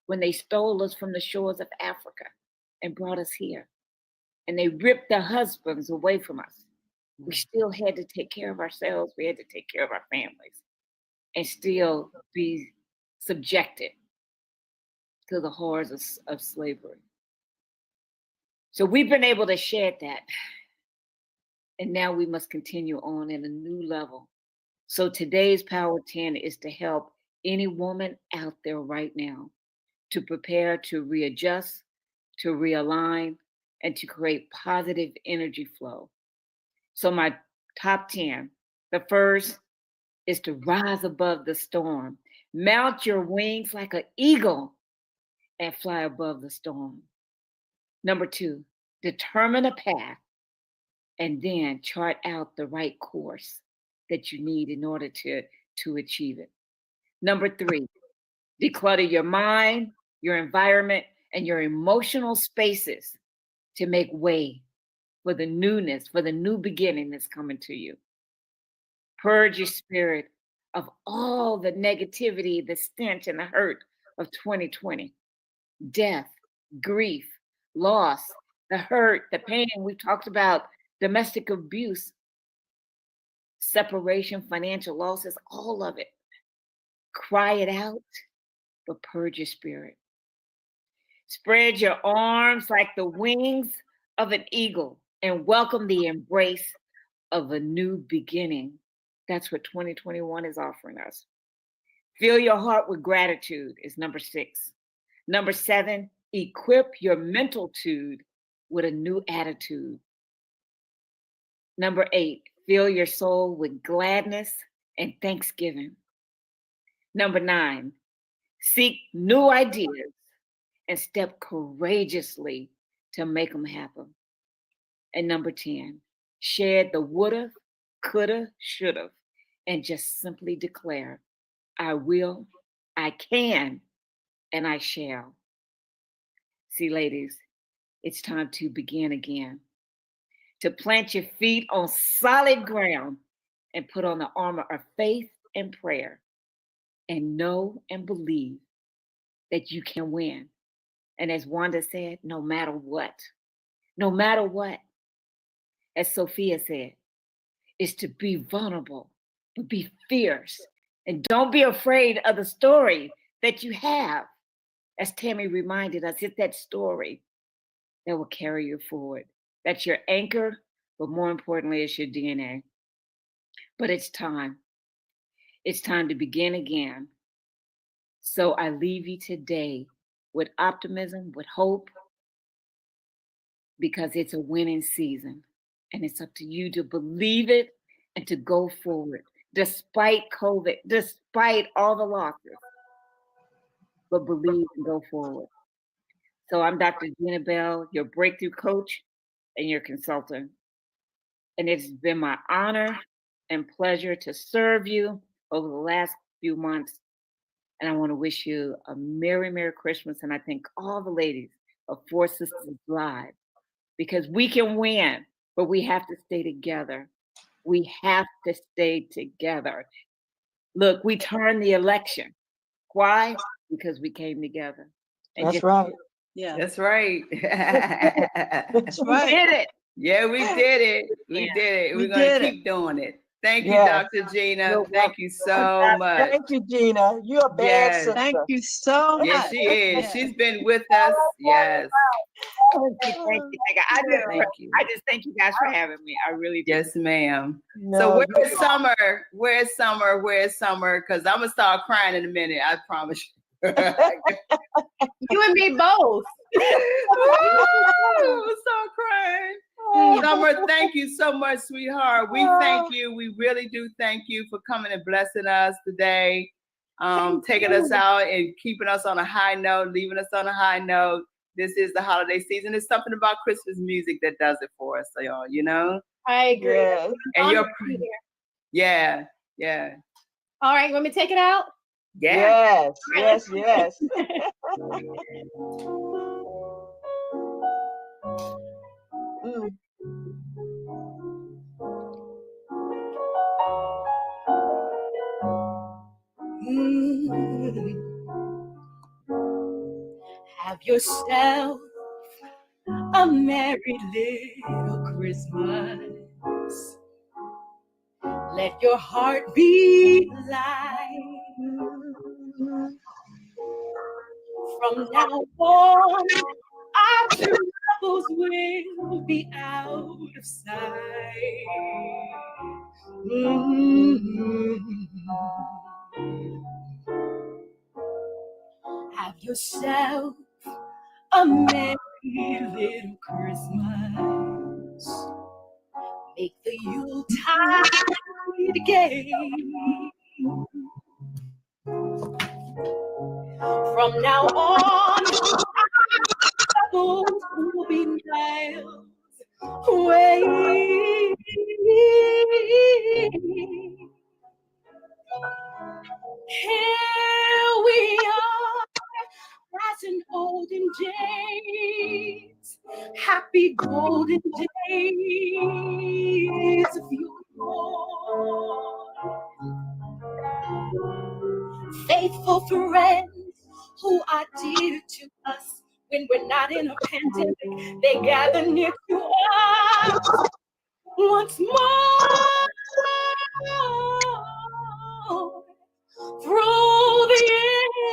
when they stole us from the shores of Africa and brought us here. And they ripped their husbands away from us. We still had to take care of ourselves. We had to take care of our families and still be subjected to the horrors of slavery. So we've been able to shed that. And now we must continue on in a new level. So today's Power 10 is to help any woman out there right now to prepare to readjust, to realign, and to create positive energy flow. So my top 10, the first is to rise above the storm. Mount your wings like an eagle and fly above the storm. Number 2, determine a path and then chart out the right course that you need in order to achieve it. Number 3, Declutter your mind, your environment, and your emotional spaces to make way for the newness, for the new beginning that's coming to you. Purge your spirit of all the negativity, the stench, and the hurt of 2020. Death, grief, loss, the hurt, the pain. We talked about domestic abuse, separation, financial losses, all of it. Cry it out, but purge your spirit. Spread your arms like the wings of an eagle and welcome the embrace of a new beginning. That's what 2021 is offering us. Fill your heart with gratitude is number 6. Number 7, equip your mental tude with a new attitude. Number 8, fill your soul with gladness and thanksgiving. Number 9, seek new ideas and step courageously to make them happen. And number 10, shed the woulda, coulda, shoulda, and just simply declare, I will, I can, and I shall. See, ladies, it's time to begin again, to plant your feet on solid ground and put on the armor of faith and prayer, and know and believe that you can win. And as Wanda said, no matter what, as Sophia said, is to be vulnerable, but be fierce. And don't be afraid of the story that you have. As Tammy reminded us, it's that story that will carry you forward. That's your anchor, but more importantly, it's your DNA. But it's time. It's time to begin again. So I leave you today with optimism, with hope, because it's a winning season. And it's up to you to believe it and to go forward, despite COVID, despite all the losses. But believe and go forward. So I'm Dr. Gina Bell, your breakthrough coach and your consultant. And it's been my honor and pleasure to serve you over the last few months. And I want to wish you a Merry, Merry Christmas. And I thank all the ladies of 4SistersLIVE, because we can win, but we have to stay together. We have to stay together. Look, we turned the election. Why? Because we came together. And that's right. Yeah. That's right. That's right. We did it. Yeah, we did it. We did it. We're going to keep doing it. Thank you, Dr. Gina. Thank you so much. Thank you, Gina. You're a bad sister. Thank you so much. Yes, she is. Yeah. She's been with us. Yes. Thank you. I just thank you guys for having me. I really do. Yes, ma'am. So where's Summer? Where's Summer? Where's Summer? Because I'm going to start crying in a minute. I promise you. You and me both. I'm going to start crying. Summer, thank you so much, sweetheart. We thank you. We really do thank you for coming and blessing us today, taking us out and keeping us on a high note, leaving us on a high note. This is the holiday season. It's something about Christmas music that does it for us, so y'all, you know? I agree. Yes. And you're, yeah. All right, want me to take it out? Yeah. Yes. Have yourself a merry little Christmas. Let your heart be light. From now on, our troubles will be out of sight. Have yourself a merry little Christmas. Make the Yuletide gay. From now on, troubles will be miles away. Here we are. golden days, happy golden days of yore. Faithful friends who are dear to us when we're not in a pandemic, they gather near to us once more. Through the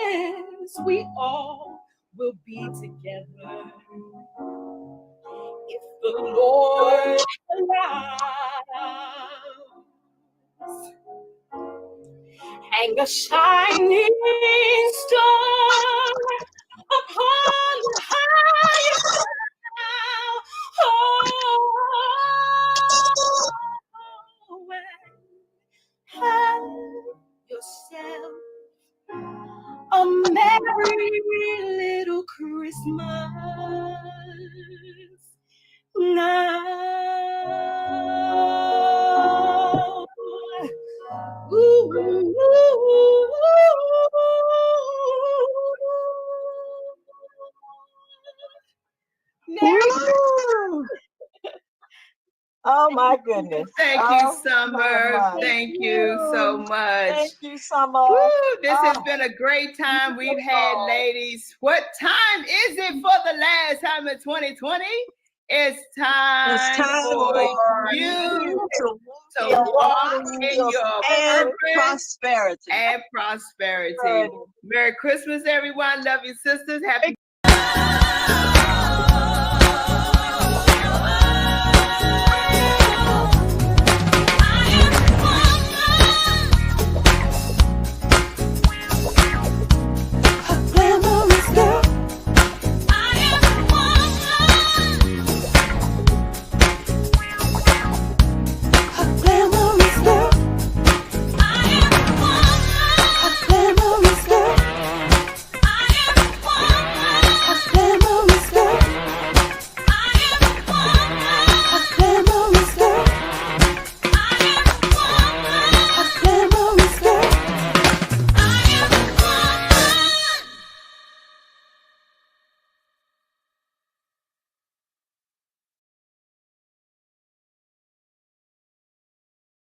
years, we all will be together if the Lord allows. Hang a shining star upon the highest bough. Oh, and have yourself a merry little Christmas now. Ooh. Oh my goodness. Thank you, Summer. Thank you so much. Thank you, Summer. Woo, this has been a great time we've had, ladies. What time is it for the last time in 2020? It's time for you to walk in your purpose and prosperity. Merry Christmas, everyone. Love you, sisters. Happy